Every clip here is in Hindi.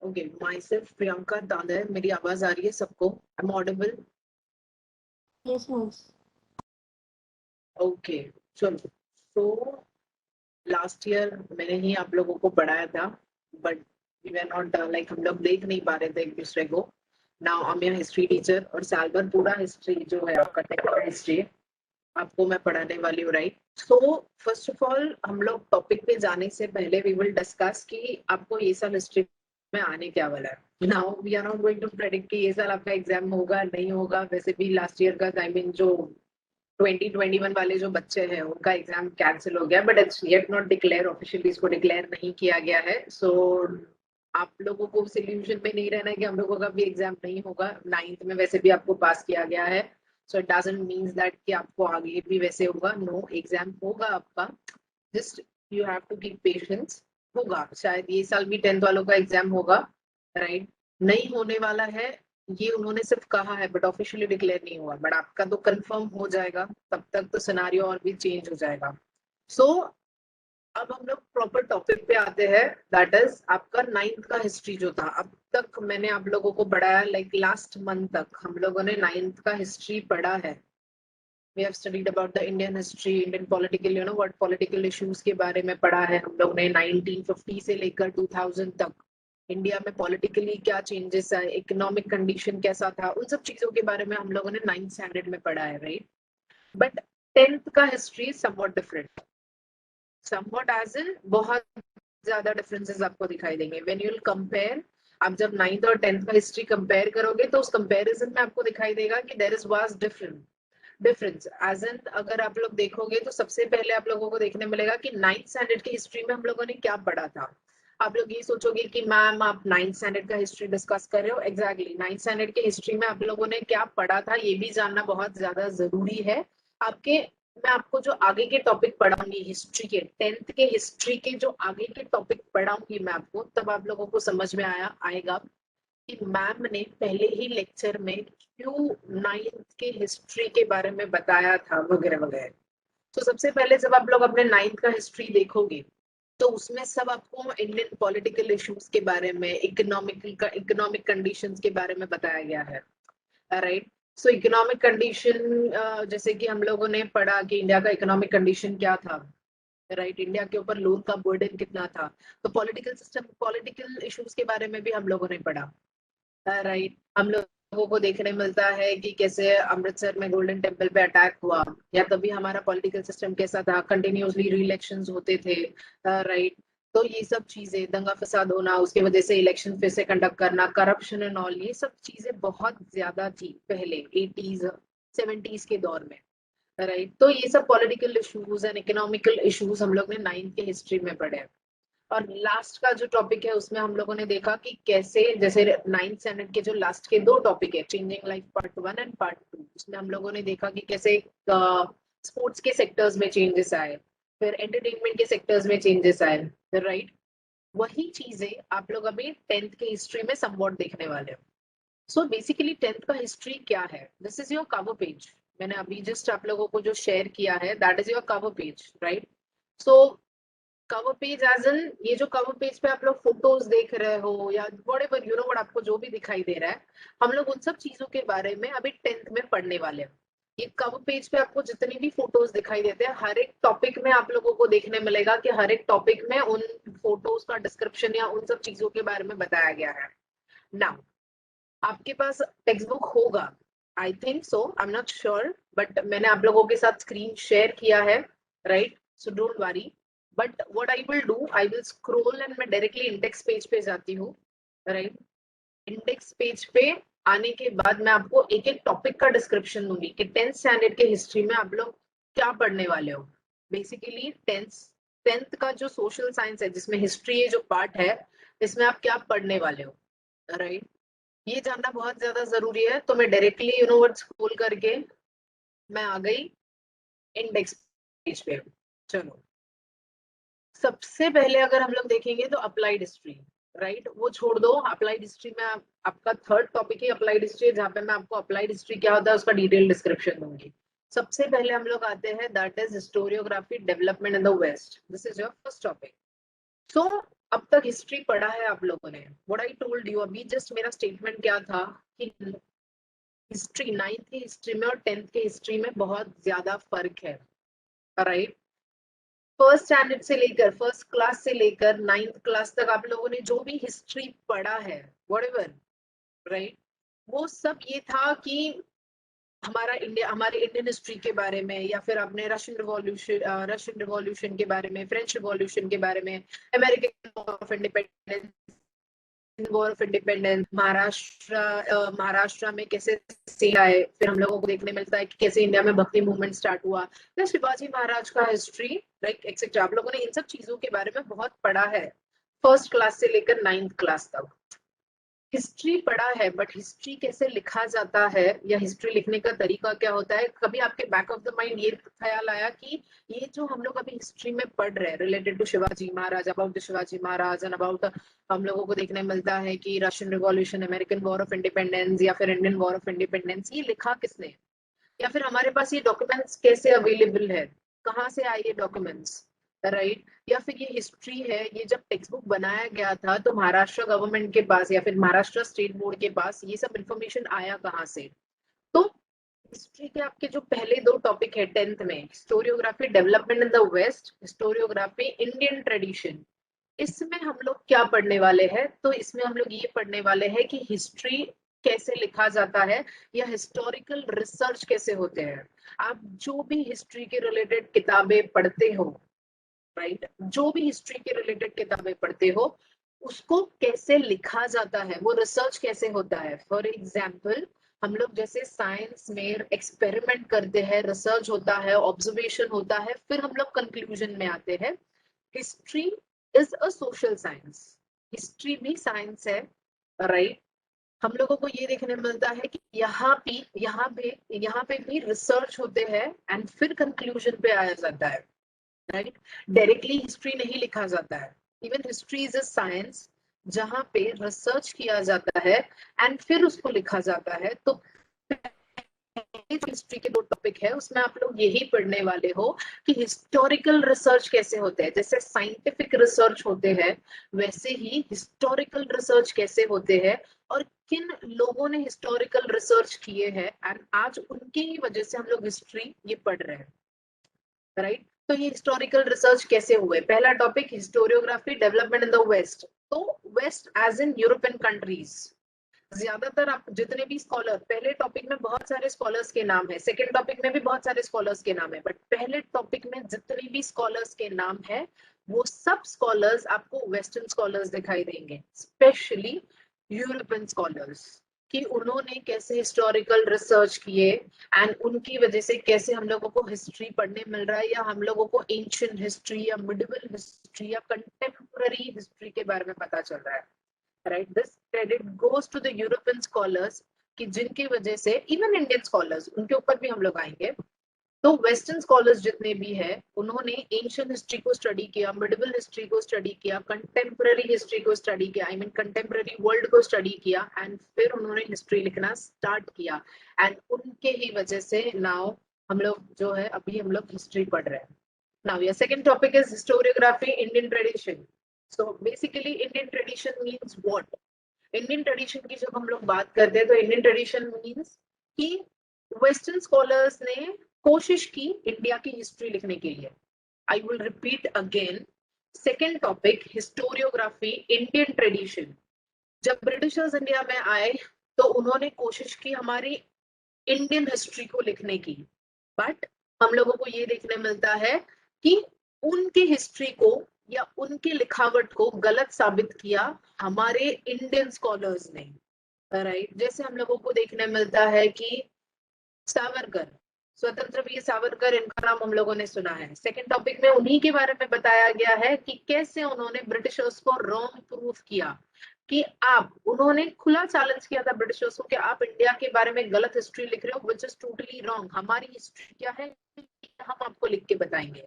Okay, my self Priyanka Dadar. मेरी आवाज आ रही है सबको? I am audible? Yes, miss. Okay, चलो। तो लास्ट ईयर मैंने ही आप लोगों को पढ़ाया था, but we were not like, हम लोग देख नहीं पा रहे थे एक दूसरे को। Now I am history teacher और साल भर पूरा हिस्ट्री जो है आपका टेक्निकल हिस्ट्री आपको मैं पढ़ाने वाली हूँ, right? So first of all हम लोग टॉपिक पे जाने से पहले वी विल डिस्कस कि आपको ये साल हिस्ट्री में आने क्या वाला है। Now we are not going to predict कि ये साल आपका एग्जाम होगा नहीं होगा। वैसे भी लास्ट ईयर का टाइमिंग जो 2021 वाले जो बच्चे हैं उनका एग्जाम कैंसिल हो गया, but it's yet not declare, officially इसको डिक्लेयर नहीं किया गया है। सो आप लोगों को उस इल्यूजन में नहीं रहना है कि हम लोगों का भी एग्जाम नहीं होगा। 9th में वैसे भी आपको पास किया गया है, so it doesn't means that कि आपको आगे भी वैसे होगा। नो, एग्जाम होगा आपका, just you have to keep patience. होगा, शायद ये साल भी 10th वालों का एग्जाम होगा, राइट? नहीं होने वाला है ये उन्होंने सिर्फ कहा है, बट ऑफिशियली डिक्लेयर नहीं हुआ। बट आपका तो कंफर्म हो जाएगा, तब तक तो सिनेरियो और भी चेंज हो जाएगा। सो अब हम लोग प्रॉपर टॉपिक पे आते हैं, दैट इज आपका 9th का हिस्ट्री जो था। अब तक मैंने आप लोगों को पढ़ाया, लाइक लास्ट मंथ तक हम लोगों ने 9th का हिस्ट्री पढ़ा है। We have studied about the Indian history, Indian political, you know what political issues के बारे में पढ़ा है हम लोग ने। 1950 से लेकर 2000 तक इंडिया में पॉलिटिकली क्या चेंजेस आए, इकोनॉमिक कंडीशन कैसा था, उन सब चीजों के बारे में हम लोगों ने 9th स्टैंडर्ड में पढ़ा है, राइट? बट 10th का history somewhat different, somewhat as in बहुत ज्यादा डिफरेंसेस आपको दिखाई देंगे व्हेन यू विल कंपेयर। आप जब 9th और 10th का हिस्ट्री कंपेयर करोगे तो उस कंपैरिजन में आपको दिखाई देगा कि there is vast difference as an. अगर आप लोग देखोगे तो सबसे पहले आप लोगों को देखने मिलेगा कि 9th स्टैंडर्ड की हिस्ट्री में हम लोगों ने क्या पढ़ा था। आप लोग ये सोचोगे कि मैम आप 9th स्टैंडर्ड का हिस्ट्री डिस्कस कर रहे हो। एग्जैक्टली 9th स्टैंडर्ड के हिस्ट्री में आप लोगों ने क्या पढ़ा था ये भी जानना बहुत ज्यादा जरूरी है आपके। मैं आपको जो आगे के टॉपिक पढ़ाऊंगी हिस्ट्री के, 10th के हिस्ट्री के जो आगे के टॉपिक पढ़ाऊंगी मैं आपको, तब आप लोगों को समझ में आएगा कि मैम ने पहले ही लेक्चर में क्यों 9th के हिस्ट्री के बारे में बताया था वगैरह वगैरह। तो सबसे पहले जब आप लोग अपने 9th का हिस्ट्री देखोगे तो उसमें सब आपको इंडियन पॉलिटिकल इश्यूज के बारे में, इकोनॉमिक कंडीशंस के बारे में बताया गया है, राइट? सो इकोनॉमिक कंडीशन, जैसे कि हम लोगों ने पढ़ा कि इंडिया का इकोनॉमिक कंडीशन क्या था, राइट? इंडिया के ऊपर लोन का बर्डन कितना था। तो पॉलिटिकल सिस्टम, पॉलिटिकल इश्यूज के बारे में भी हम लोगों ने पढ़ा, राइट? हम लोगों को देखने मिलता है कि कैसे अमृतसर में गोल्डन टेम्पल पे अटैक हुआ, या तभी हमारा पॉलिटिकल सिस्टम कैसा था, कंटिन्यूसली री-इलेक्शंस होते थे, राइट? तो ये सब चीजें, दंगा फसाद होना, उसके वजह से इलेक्शन फिर से कंडक्ट करना, करप्शन एंड ऑल, ये सब चीजें बहुत ज्यादा थी पहले 80s 70s के दौर में, राइट? तो ये सब political issues and economical issues हम लोग ने 9th के हिस्ट्री में पढ़े हैं। और लास्ट का जो टॉपिक है उसमें हम लोगों ने देखा कि कैसे, जैसे 9th स्टैंडर्ड के जो लास्ट के दो टॉपिक है, changing life part 1 and part 2, उसमें हम लोगों ने देखा कि कैसे स्पोर्ट्स के सेक्टर्स में चेंजेस आए, फिर एंटरटेनमेंट के सेक्टर्स में चेंजेस आए, राइट? वही चीजें आप लोग अभी 10th के हिस्ट्री में समवॉट देखने वाले हो। सो बेसिकली 10th का हिस्ट्री क्या है, this is your cover page. मैंने अभी जस्ट आप लोगों को जो शेयर किया है that is your cover page, right? So cover page as in, ये जो कवर पेज पे आप लोग फोटोज देख रहे हो या व्हाटएवर यू नो व्हाट, आपको जो भी दिखाई दे रहा है, हम लोग उन सब चीजों के बारे में अभी 10th में पढ़ने वाले हैं। ये कवर पेज पे आपको जितनी भी फोटोज दिखाई देते हैं, हर एक टॉपिक में आप लोगों को देखने मिलेगा कि हर एक टॉपिक में उन फोटोज का डिस्क्रिप्शन या उन सब चीजों के बारे में बताया गया है। नाउ आपके पास टेक्स्ट बुक होगा, I think so, I am not sure, but मैंने आप लोगों के साथ स्क्रीन शेयर किया है, right? So don't worry, but what I will do, I will scroll and मैं डायरेक्टली इंडेक्स पेज पे जाती हूँ, राइट? इंडेक्स पेज पे आने के बाद मैं आपको एक एक टॉपिक का डिस्क्रिप्शन दूंगी कि 10th स्टैंडर्ड के हिस्ट्री में आप लोग क्या पढ़ने वाले हो। बेसिकली 10th का जो सोशल साइंस है, जिसमें हिस्ट्री ये जो पार्ट है, इसमें आप क्या पढ़ने वाले हो, राइट? ये जानना बहुत ज्यादा जरूरी है। तो मैं directly you know word scroll करके मैं आ गई इंडेक्स पेज पे। चलो, सबसे पहले अगर हम लोग देखेंगे तो अप्लाइड हिस्ट्री, राइट? वो छोड़ दो, अप्लाइड हिस्ट्री में आपका थर्ड टॉपिक ही अप्लाइड हिस्ट्री है, जहाँ पे मैं आपको अप्लाइड हिस्ट्री क्या होता है उसका डिटेल डिस्क्रिप्शन दूंगी। सबसे पहले हम लोग आते हैं that is historiography development in the west, this is your first topic. So अब तक हिस्ट्री पढ़ा है आप लोगों ने? व्हाट आई टोल्ड यू अभी जस्ट, मेरा स्टेटमेंट क्या था कि हिस्ट्री, 9th की हिस्ट्री में और 10th के हिस्ट्री में बहुत ज्यादा फर्क है, राइट? फर्स्ट स्टैंडर्ड से लेकर, फर्स्ट क्लास से लेकर 9th क्लास तक आप लोगों ने जो भी हिस्ट्री पढ़ा है, व्हाटएवर, राइट, वो सब ये था कि हमारा इंडिया, हमारे इंडियन हिस्ट्री के बारे में, या फिर आपने रशियन रिवॉल्यूशन के बारे में, फ्रेंच रिवॉल्यूशन के बारे में, American war of independence, war of independence, Maharashtra में कैसे सेल आए, फिर हम लोगों को देखने मिलता है कि कैसे इंडिया में भक्ति मूवमेंट स्टार्ट हुआ, फिर शिवाजी महाराज का हिस्ट्री, लाइक एक्सेट्रा। आप लोगों ने इन सब चीजों के बारे में बहुत पढ़ा है फर्स्ट क्लास से लेकर 9th क्लास तक। हिस्ट्री पढ़ा है, बट हिस्ट्री कैसे लिखा जाता है या हिस्ट्री लिखने का तरीका क्या होता है, कभी आपके बैक ऑफ द माइंड ये ख्याल आया कि ये जो हम लोग अभी हिस्ट्री में पढ़ रहे हैं related to Shivaji Maharaj, about the Shivaji Maharaj and about, हम लोगों को देखने मिलता है कि Russian revolution, American war of independence या फिर इंडियन वॉर ऑफ इंडिपेंडेंस, ये लिखा किसने, या फिर हमारे पास ये डॉक्यूमेंट्स कैसे अवेलेबल है, कहाँ से आए ये डॉक्यूमेंट्स, राइट? या फिर ये हिस्ट्री है, ये जब टेक्स्ट बुक बनाया गया था तो महाराष्ट्र गवर्नमेंट के पास या फिर महाराष्ट्र स्टेट बोर्ड के पास ये सब इंफॉर्मेशन आया कहाँ से? तो हिस्ट्री के आपके जो पहले दो टॉपिक है 10th में, historiography development in the west, historiography Indian tradition, इसमें हम लोग क्या पढ़ने वाले हैं? तो इसमें हम लोग ये पढ़ने वाले हैं कि हिस्ट्री कैसे लिखा जाता है या हिस्टोरिकल रिसर्च कैसे होते हैं। आप जो भी हिस्ट्री के रिलेटेड किताबें पढ़ते हो, राइट, जो भी हिस्ट्री के रिलेटेड किताबें पढ़ते हो, उसको कैसे लिखा जाता है, वो रिसर्च कैसे होता है। फॉर एग्जाम्पल, हम लोग जैसे साइंस में एक्सपेरिमेंट करते हैं, रिसर्च होता है, ऑब्जर्वेशन होता है, फिर हम लोग कंक्लूजन में आते हैं। History is a social science, history भी साइंस है, राइट? हम लोगों को ये देखने मिलता है कि यहाँ पे भी रिसर्च होते हैं एंड फिर कंक्लूजन पे आया जाता है, राइट? डायरेक्टली हिस्ट्री नहीं लिखा जाता है। Even history is a science जहाँ पे रिसर्च किया जाता है एंड फिर उसको लिखा जाता है। तो हिस्ट्री के दो टॉपिक है, उसमें आप लोग यही पढ़ने वाले हो कि हिस्टोरिकल रिसर्च कैसे होते हैं। जैसे साइंटिफिक रिसर्च होते हैं, वैसे ही हिस्टोरिकल रिसर्च कैसे होते हैं और किन लोगों ने हिस्टोरिकल रिसर्च किए हैं एंड आज उनकी ही वजह से हम लोग हिस्ट्री ये पढ़ रहे हैं, राइट? तो ये हिस्टोरिकल रिसर्च कैसे हुए, पहला topic historiography development in the west. तो west as in European countries, ज्यादातर आप जितने भी स्कॉलर, पहले टॉपिक में बहुत सारे स्कॉलर्स के नाम है, सेकंड टॉपिक में भी बहुत सारे स्कॉलर्स के नाम है, बट पहले टॉपिक में जितने भी स्कॉलर्स के नाम है वो सब स्कॉलर्स आपको वेस्टर्न स्कॉलर्स दिखाई देंगे, स्पेशली यूरोपियन स्कॉलर्स, कि उन्होंने कैसे हिस्टोरिकल रिसर्च किए एंड उनकी वजह से कैसे हम लोगों को हिस्ट्री पढ़ने मिल रहा है, या हम लोगों को एंशिएंट हिस्ट्री या मिडिवल हिस्ट्री या कंटेम्पररी हिस्ट्री के बारे में पता चल रहा है, right? This credit goes to the European scholars, कि जिनकी वजह से इवन इंडियन स्कॉलर्स, उनके ऊपर भी हम लोग आएंगे। तो वेस्टर्न स्कॉलर्स जितने भी हैं उन्होंने एंशिएंट हिस्ट्री को स्टडी किया, मिडिवल हिस्ट्री को स्टडी किया, कंटेम्पररी हिस्ट्री को स्टडी किया, आई मीन कंटेम्पररी वर्ल्ड को स्टडी किया एंड फिर उन्होंने हिस्ट्री लिखना स्टार्ट किया एंड उनके ही वजह से नाउ हम लोग जो है अभी हम लोग हिस्ट्री पढ़ रहे हैं। Now your second topic is historiography Indian tradition. So basically Indian tradition means what? Indian tradition की जब हम लोग बात करते हैं तो इंडियन ट्रेडिशन मीन्स कि वेस्टर्न स्कॉलर्स ने कोशिश की इंडिया की हिस्ट्री लिखने के लिए। I will repeat again, second topic historiography Indian tradition. जब ब्रिटिशर्स इंडिया में आए तो उन्होंने कोशिश की हमारी इंडियन हिस्ट्री को लिखने की, बट हम लोगों को ये देखने मिलता है कि उनकी हिस्ट्री को या उनकी लिखावट को गलत साबित किया हमारे इंडियन स्कॉलर्स ने, राइट? जैसे हम लोगों को देखने मिलता है कि सावरकर, स्वतंत्र वीर सावरकर, इनका नाम हम लोगों ने सुना है। सेकंड टॉपिक में उन्हीं के बारे में बताया गया है कि कैसे उन्होंने ब्रिटिशर्स को रॉन्ग प्रूफ किया, कि आप, उन्होंने खुला चैलेंज किया था ब्रिटिशर्स को कि आप इंडिया के बारे में गलत हिस्ट्री लिख रहे हो, विच इज टोटली रॉन्ग, हमारी हिस्ट्री क्या है हम आपको लिख के बताएंगे।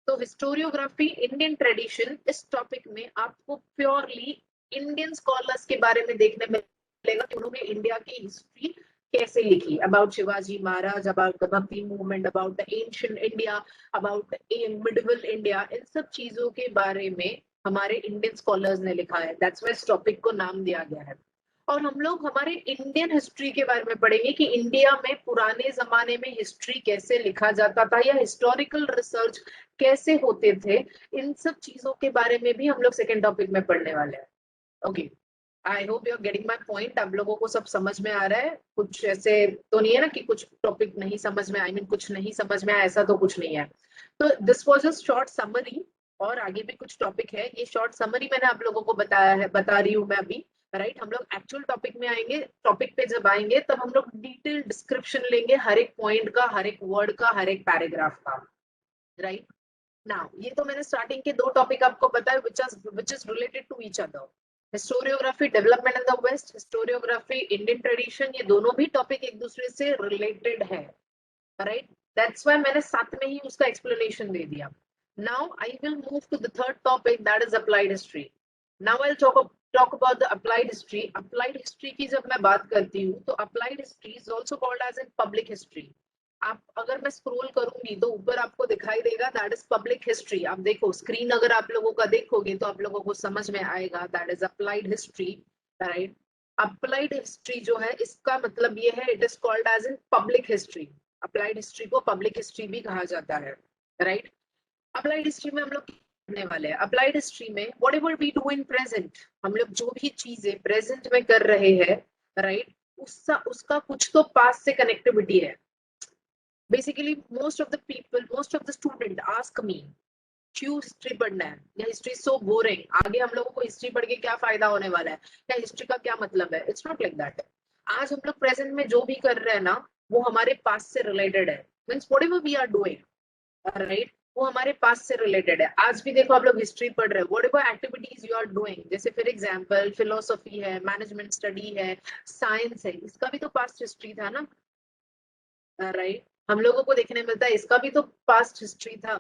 तो हिस्टोरियोग्राफी इंडियन ट्रेडिशन, इस टॉपिक में आपको प्योरली इंडियन स्कॉलर्स के बारे में देखने मिलेगा कि उन्होंने इंडिया की हिस्ट्री कैसे लिखी, about Shivaji Maharaj, about the bhakti movement, about the ancient India, about medieval India, इन सब चीजों के बारे में हमारे इंडियन स्कॉलर्स ने लिखा है, दैट्स व्हाई इस टॉपिक को नाम दिया गया है। और हम लोग हमारे इंडियन हिस्ट्री के बारे में पढ़ेंगे कि इंडिया में पुराने जमाने में हिस्ट्री कैसे लिखा जाता था या हिस्टोरिकल रिसर्च कैसे होते थे। इन सब चीजों के बारे में भी हम लोग सेकेंड टॉपिक में पढ़ने वाले हैं। Okay, I hope you are getting my point. आप लोगों को सब समझ में आ रहा है? कुछ ऐसे तो नहीं है ना कि कुछ टॉपिक नहीं समझ में, आई मीन कुछ नहीं समझ में आया, ऐसा तो कुछ नहीं है। तो this was a short summary, और आगे भी कुछ टॉपिक है। ये शॉर्ट समरी मैंने आप लोगों को बताया है, बता रही हूँ मैं अभी। राइट, हम लोग एक्चुअल टॉपिक में आएंगे, टॉपिक पे जब आएंगे तब हम लोग डिटेल डिस्क्रिप्शन लेंगे हर एक पॉइंट का, हर एक वर्ड का, हर एक पैराग्राफ का। राइट नाउ, ये तो मैंने स्टार्टिंग के दो टॉपिक आपको बताया which is related to each other. Historiography development in the west, historiography Indian tradition, ये दोनों भी टॉपिक एक दूसरे से रिलेटेड है। राइट, दैट्स व्हाई मैंने साथ में ही उसका एक्सप्लेनेशन दे दिया। Now I will move to the third topic, that is applied history. Now I talk about the applied history. Applied history की जब मैं बात करती हूँ तो applied history is also called as in public history. आप अगर मैं स्क्रॉल करूंगी तो ऊपर आपको दिखाई देगा दैट इज पब्लिक हिस्ट्री। आप देखो स्क्रीन, अगर आप लोगों का देखोगे तो आप लोगों को समझ में आएगा that is applied history. Right, applied history जो है इसका मतलब ये है, it is called as in public history. Applied history को पब्लिक हिस्ट्री भी कहा जाता है। राइट, अप्लाइड हिस्ट्री में हम लोग करने वाले हैं, अप्लाइड हिस्ट्री में whatever we do in present, हम लोग जो भी चीजें प्रेजेंट में कर रहे हैं, राइट, उसका कुछ तो पास्ट से कनेक्टिविटी है। Basically most of the people, most of the student ask me क्यों हिस्ट्री पढ़ना है, या हिस्ट्री सो बोरिंग, आगे हम लोगों को हिस्ट्री पढ़ के क्या फायदा होने वाला है, या हिस्ट्री का क्या मतलब है। It's not like that. आज हम लोग प्रेजेंट में जो भी कर रहे हैं ना, वो हमारे पास्ट से रिलेटेड है। Means whatever we are doing, right, वो हमारे पास से रिलेटेड है। आज भी देखो आप लोग हिस्ट्री पढ़ रहे हो, whatever activities you are doing, जैसे फॉर एग्जांपल फिलोसफी है, मैनेजमेंट स्टडी है, साइंस है, इसका भी तो पास्ट हिस्ट्री था ना। राइट, हम लोगों को देखने मिलता है इसका भी तो पास्ट हिस्ट्री था।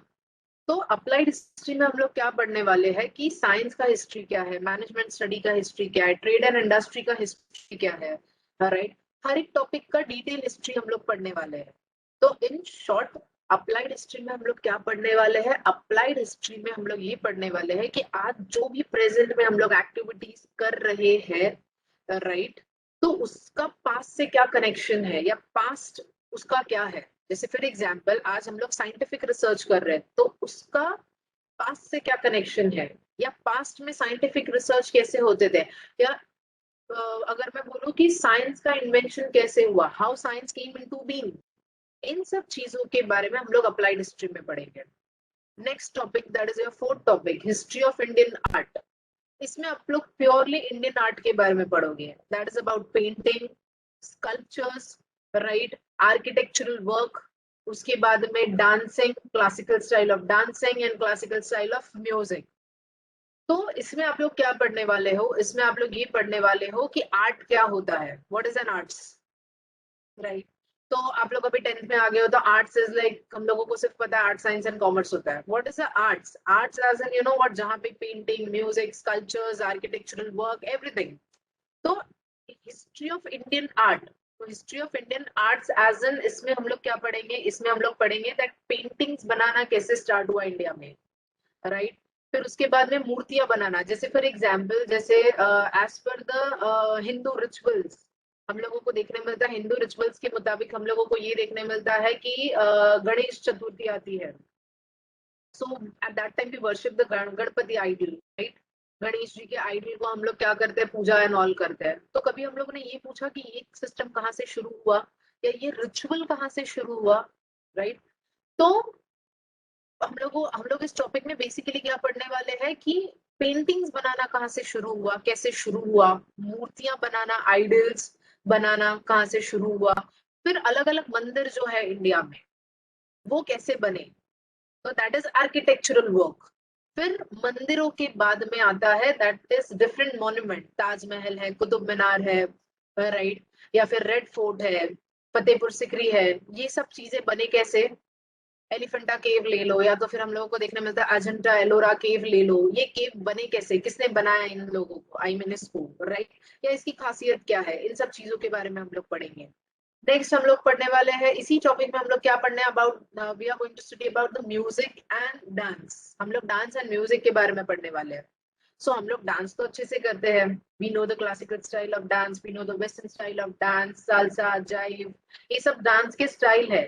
तो अप्लाइड हिस्ट्री में हम लोग क्या पढ़ने वाले हैं कि साइंस का हिस्ट्री क्या है, मैनेजमेंट स्टडी का हिस्ट्री क्या है, ट्रेड एंड इंडस्ट्री का हिस्ट्री क्या है। राइट, हर एक टॉपिक का डिटेल हिस्ट्री हम लोग पढ़ने वाले हैं। तो इन शॉर्ट अप्लाइड हिस्ट्री में हम लोग क्या पढ़ने वाले हैं, अप्लाइड हिस्ट्री में हम लोग ये पढ़ने वाले हैं कि आज जो भी प्रेजेंट में हम लोग एक्टिविटीज कर रहे हैं, राइट, तो उसका पास्ट से क्या कनेक्शन है, या पास्ट उसका क्या है। जैसे फॉर एग्जांपल आज हम लोग साइंटिफिक रिसर्च कर रहे हैं, तो उसका पास्ट से क्या कनेक्शन है, या पास्ट में साइंटिफिक रिसर्च कैसे होते थे, या अगर मैं बोलूं कि साइंस का इन्वेंशन कैसे हुआ, how science came into being, इन सब चीजों के बारे में हम लोग अप्लाइड हिस्ट्री में पढ़ेंगे। Next topic, that is your fourth topic, history of Indian art. इसमें आप लोग प्योरली इंडियन आर्ट के बारे में पढ़ोगे, that is about painting, sculptures, right, architectural work, उसके बाद में dancing, classical style of dancing and classical style of music. तो इसमें आप लोग क्या पढ़ने वाले हो, इसमें आप लोग ये पढ़ने वाले हो कि आर्ट क्या होता है, what is an arts. Right, तो आप लोग अभी 10th में आ गए हो, तो आर्ट्स इज लाइक, हम लोगों को सिर्फ पता है आर्ट साइंस एंड कॉमर्स होता है। What is arts, arts as an you know what, जहाँ पे painting, music, sculptures, architectural work, everything. तो हिस्ट्री ऑफ इंडियन आर्ट, तो history of Indian arts as an, इसमें हम लोग क्या पढ़ेंगे, इसमें हम लोग पढ़ेंगे दैट पेंटिंग्स बनाना कैसे स्टार्ट हुआ इंडिया में। राइट, फिर उसके बाद में मूर्तियां बनाना, जैसे फॉर एग्जाम्पल, जैसे as per the Hindu rituals, हम लोगों को देखने मिलता है, हिंदू रिचुअल्स के मुताबिक हम लोगों को ये देखने मिलता है कि गणेश चतुर्थी आती है। So at that time we worship the Ganpati idol, right, Ganesh ji के आइडल को हम लोग क्या करते हैं, पूजा एंड ऑल करते हैं। तो कभी हम लोगों ने ये पूछा कि ये सिस्टम कहाँ से शुरू हुआ, या ये रिचुअल कहाँ से शुरू हुआ। राइट, तो हम लोग इस टॉपिक में बेसिकली क्या पढ़ने वाले हैं कि पेंटिंग्स बनाना कहाँ से शुरू हुआ, कैसे शुरू हुआ, मूर्तियां बनाना, आइडल्स बनाना कहाँ से शुरू हुआ, फिर अलग अलग मंदिर जो है इंडिया में वो कैसे बने, तो दैट इज आर्किटेक्चरल वर्क। फिर मंदिरों के बाद में आता है that is different monument, Taj Mahal है, कुतुब मीनार है, राइट, या फिर रेड फोर्ट है, फतेहपुर सिकरी है, ये सब चीजें बने कैसे। एलिफेंटा केव ले लो, या तो फिर हम लोगों को देखने मिलता है अजंता एलोरा केव ले लो, ये केव बने कैसे, किसने बनाया इन लोगों को, आई मीन इसको, राइट, या इसकी खासियत क्या है, इन सब चीजों के बारे में हम लोग पढ़ेंगे। नेक्स्ट हम लोग पढ़ने वाले हैं इसी टॉपिक में, हम लोग क्या पढ़ने about, we are going to study about the music and dance. हम लोग डांस एंड म्यूजिक के बारे में पढ़ने वाले हैं। सो हम लोग डांस तो अच्छे से करते हैं, we know the classical style of dance, we know the western style of dance, salsa, jive, ये सब डांस के स्टाइल है।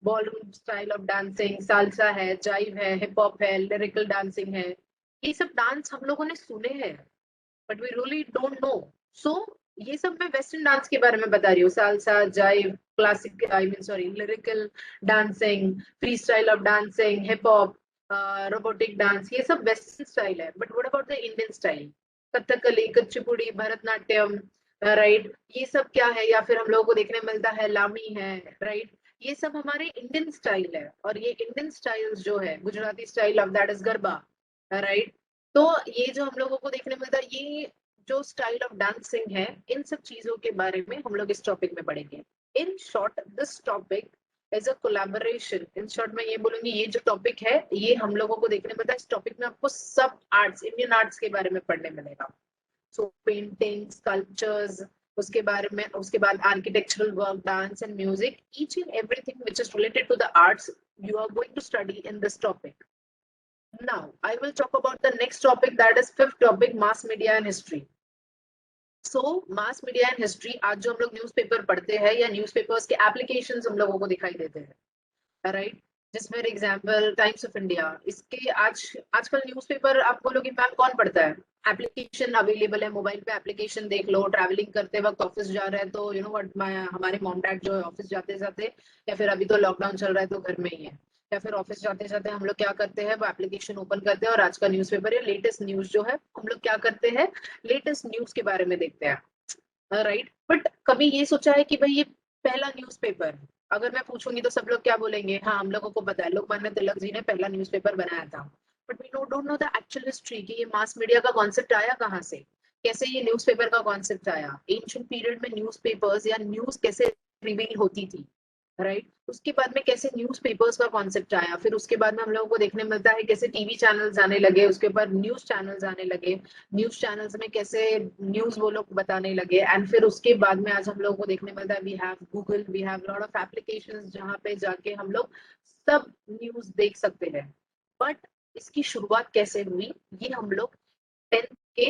Bollywood style of dancing, salsa है, जाइव है, हिप हॉप है, लिरिकल डांसिंग है, ये सब डांस हम लोगों ने सुने हैं, but we really don't know. So ये सब मैं वेस्टर्न डांस के बारे में बता रही हूँ, salsa, जाइव, classic, I mean sorry, lyrical dancing, free style of dancing, hip hop, robotic dance, ये सब वेस्टर्न स्टाइल है। But what about the Indian style, Kathakali, Kuchipudi, Bharatanatyam, right, ये सब क्या है? या फिर हम लोगों को देखने मिलता है लावणी है, राइट, ये सब हमारे इंडियन स्टाइल है। और ये इंडियन स्टाइल्स जो है, Gujarati style of that is garba, right. तो ये जो हम लोगों को देखने मिलता है, ये जो स्टाइल ऑफ डांसिंग है, इन सब चीजों के बारे में हम लोग इस टॉपिक में पढ़ेंगे। In short this topic is a collaboration. In short में ये बोलूंगी, ये जो टॉपिक है ये हम लोगों को देखने मिलता है, इस टॉपिक में आपको सब आर्ट्स, इंडियन आर्ट्स के बारे में पढ़ने मिलेगा। सो पेंटिंग, स्कल्पचर्स, उसके बारे में, उसके बाद architectural work, dance and music, each and everything which is related to the arts you are going to study in this topic. Now I will talk about the next topic, that is fifth topic, mass media and history. So mass media and history, आज जो हम लोग न्यूज़पेपर पढ़ते हैं या न्यूज़पेपर्स के एप्लीकेशंस हम लोगों को दिखाई देते हैं, राइट, जिसमें एग्जांपल टाइम्स ऑफ इंडिया, इसके आजकल न्यूज़पेपर आप बोलोगे मैम कौन पढ़ता है, एप्लीकेशन अवेलेबल है मोबाइल पे, एप्लीकेशन देख लो, ट्रैवलिंग करते वक्त ऑफिस जा रहे हैं तो यू नो व्हाट, हमारे मॉम डैड जो है ऑफिस जाते जाते, या फिर अभी तो लॉकडाउन चल रहा है तो घर में ही है, या फिर ऑफिस जाते जाते हम लोग क्या करते हैं, वो एप्लीकेशन ओपन करते हैं और आज का न्यूज़पेपर या लेटेस्ट न्यूज जो है हम लोग क्या करते हैं, लेटेस्ट न्यूज के बारे में देखते हैं, राइट। बट कभी ये सोचा है कि भाई ये पहला न्यूज़पेपर, अगर मैं पूछूंगी तो सब लोग क्या बोलेंगे, हाँ हम लोगों को पता है, लोकमान्य तिलक जी ने पहला न्यूज़पेपर बनाया था। But we don't know the actual history कि ये मास मीडिया का कॉन्सेप्ट आया कहाँ से, कैसे ये न्यूज़पेपर का कॉन्सेप्ट आया, एंशिएंट पीरियड में न्यूज़पेपर्स या न्यूज कैसे रिवील होती थी, राइट। उसके बाद में कैसे न्यूज़पेपर्स का कॉन्सेप्ट आया, फिर उसके बाद में हम लोगों को देखने मिलता है कैसे टीवी चैनल्स आने लगे, उसके ऊपर न्यूज चैनल्स आने लगे, न्यूज चैनल्स में कैसे न्यूज वो लोग बताने लगे, एंड फिर उसके बाद में आज हम लोगों को देखने मिलता है we have Google, we have lot of applications जहाँ पे जाके हम लोग सब न्यूज देख सकते हैं। बट इसकी शुरुआत कैसे हुई, ये हम लोग 10th के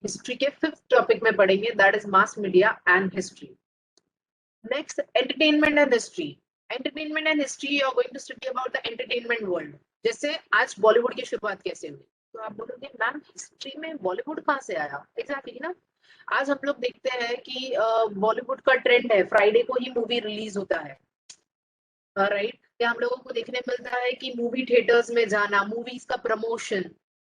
हिस्ट्री के 5th टॉपिक में पढ़ेंगे, that is mass media and history. Next, entertainment and history. Entertainment and history, you are going to study about the entertainment world. जैसे आज बॉलीवुड की शुरुआत कैसे हुई, तो आप बोलोगे मैम हिस्ट्री में बॉलीवुड कहाँ से आया, एग्जैक्टली ना। आज हम लोग देखते हैं कि बॉलीवुड का ट्रेंड है, फ्राइडे को ही मूवी रिलीज होता है, राइट, या हम लोगों को देखने मिलता है कि मूवी थिएटर्स में जाना, मूवीज का प्रमोशन,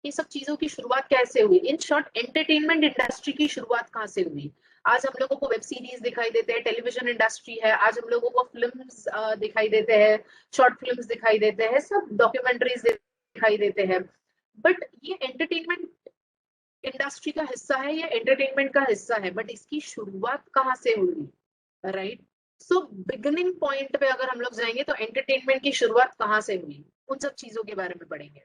ये सब चीजों की शुरुआत कैसे हुई, इन शॉर्ट एंटरटेनमेंट इंडस्ट्री की शुरुआत कहाँ से हुई। आज हम लोगों को वेब सीरीज दिखाई देते हैं, टेलीविजन इंडस्ट्री है, आज हम लोगों को फिल्म्स दिखाई देते हैं, शॉर्ट फिल्म्स दिखाई देते हैं, सब डॉक्यूमेंट्रीज दिखाई देते हैं। बट ये एंटरटेनमेंट इंडस्ट्री का हिस्सा है, ये एंटरटेनमेंट का हिस्सा है, बट इसकी शुरुआत कहाँ से हुई, राइट। सो बिगिनिंग पॉइंट पे अगर हम लोग जाएंगे तो एंटरटेनमेंट की शुरुआत कहाँ से हुई, उन सब चीजों के बारे में पढ़ेंगे,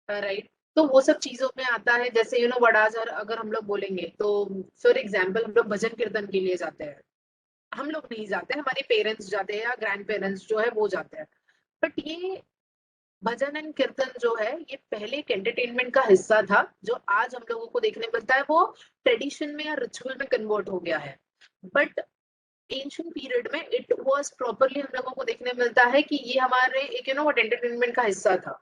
राइट। तो वो सब चीजों में आता है, जैसे यू नो वडाज, अगर हम लोग बोलेंगे तो फॉर एग्जाम्पल हम लोग भजन कीर्तन के लिए जाते हैं, हम लोग नहीं जाते, हमारे पेरेंट्स जाते हैं या ग्रैंड पेरेंट्स जो है वो जाते हैं। बट ये भजन एंड कीर्तन जो है ये पहले एक एंटरटेनमेंट का हिस्सा था, जो आज हम लोगों को देखने मिलता है वो ट्रेडिशन में या रिचुअल में कन्वर्ट हो गया है। बट एंशिएंट पीरियड में इट वाज प्रॉपरली हम लोगों को देखने मिलता है कि ये हमारे एक यू नो व्हाट एंटरटेनमेंट का हिस्सा था।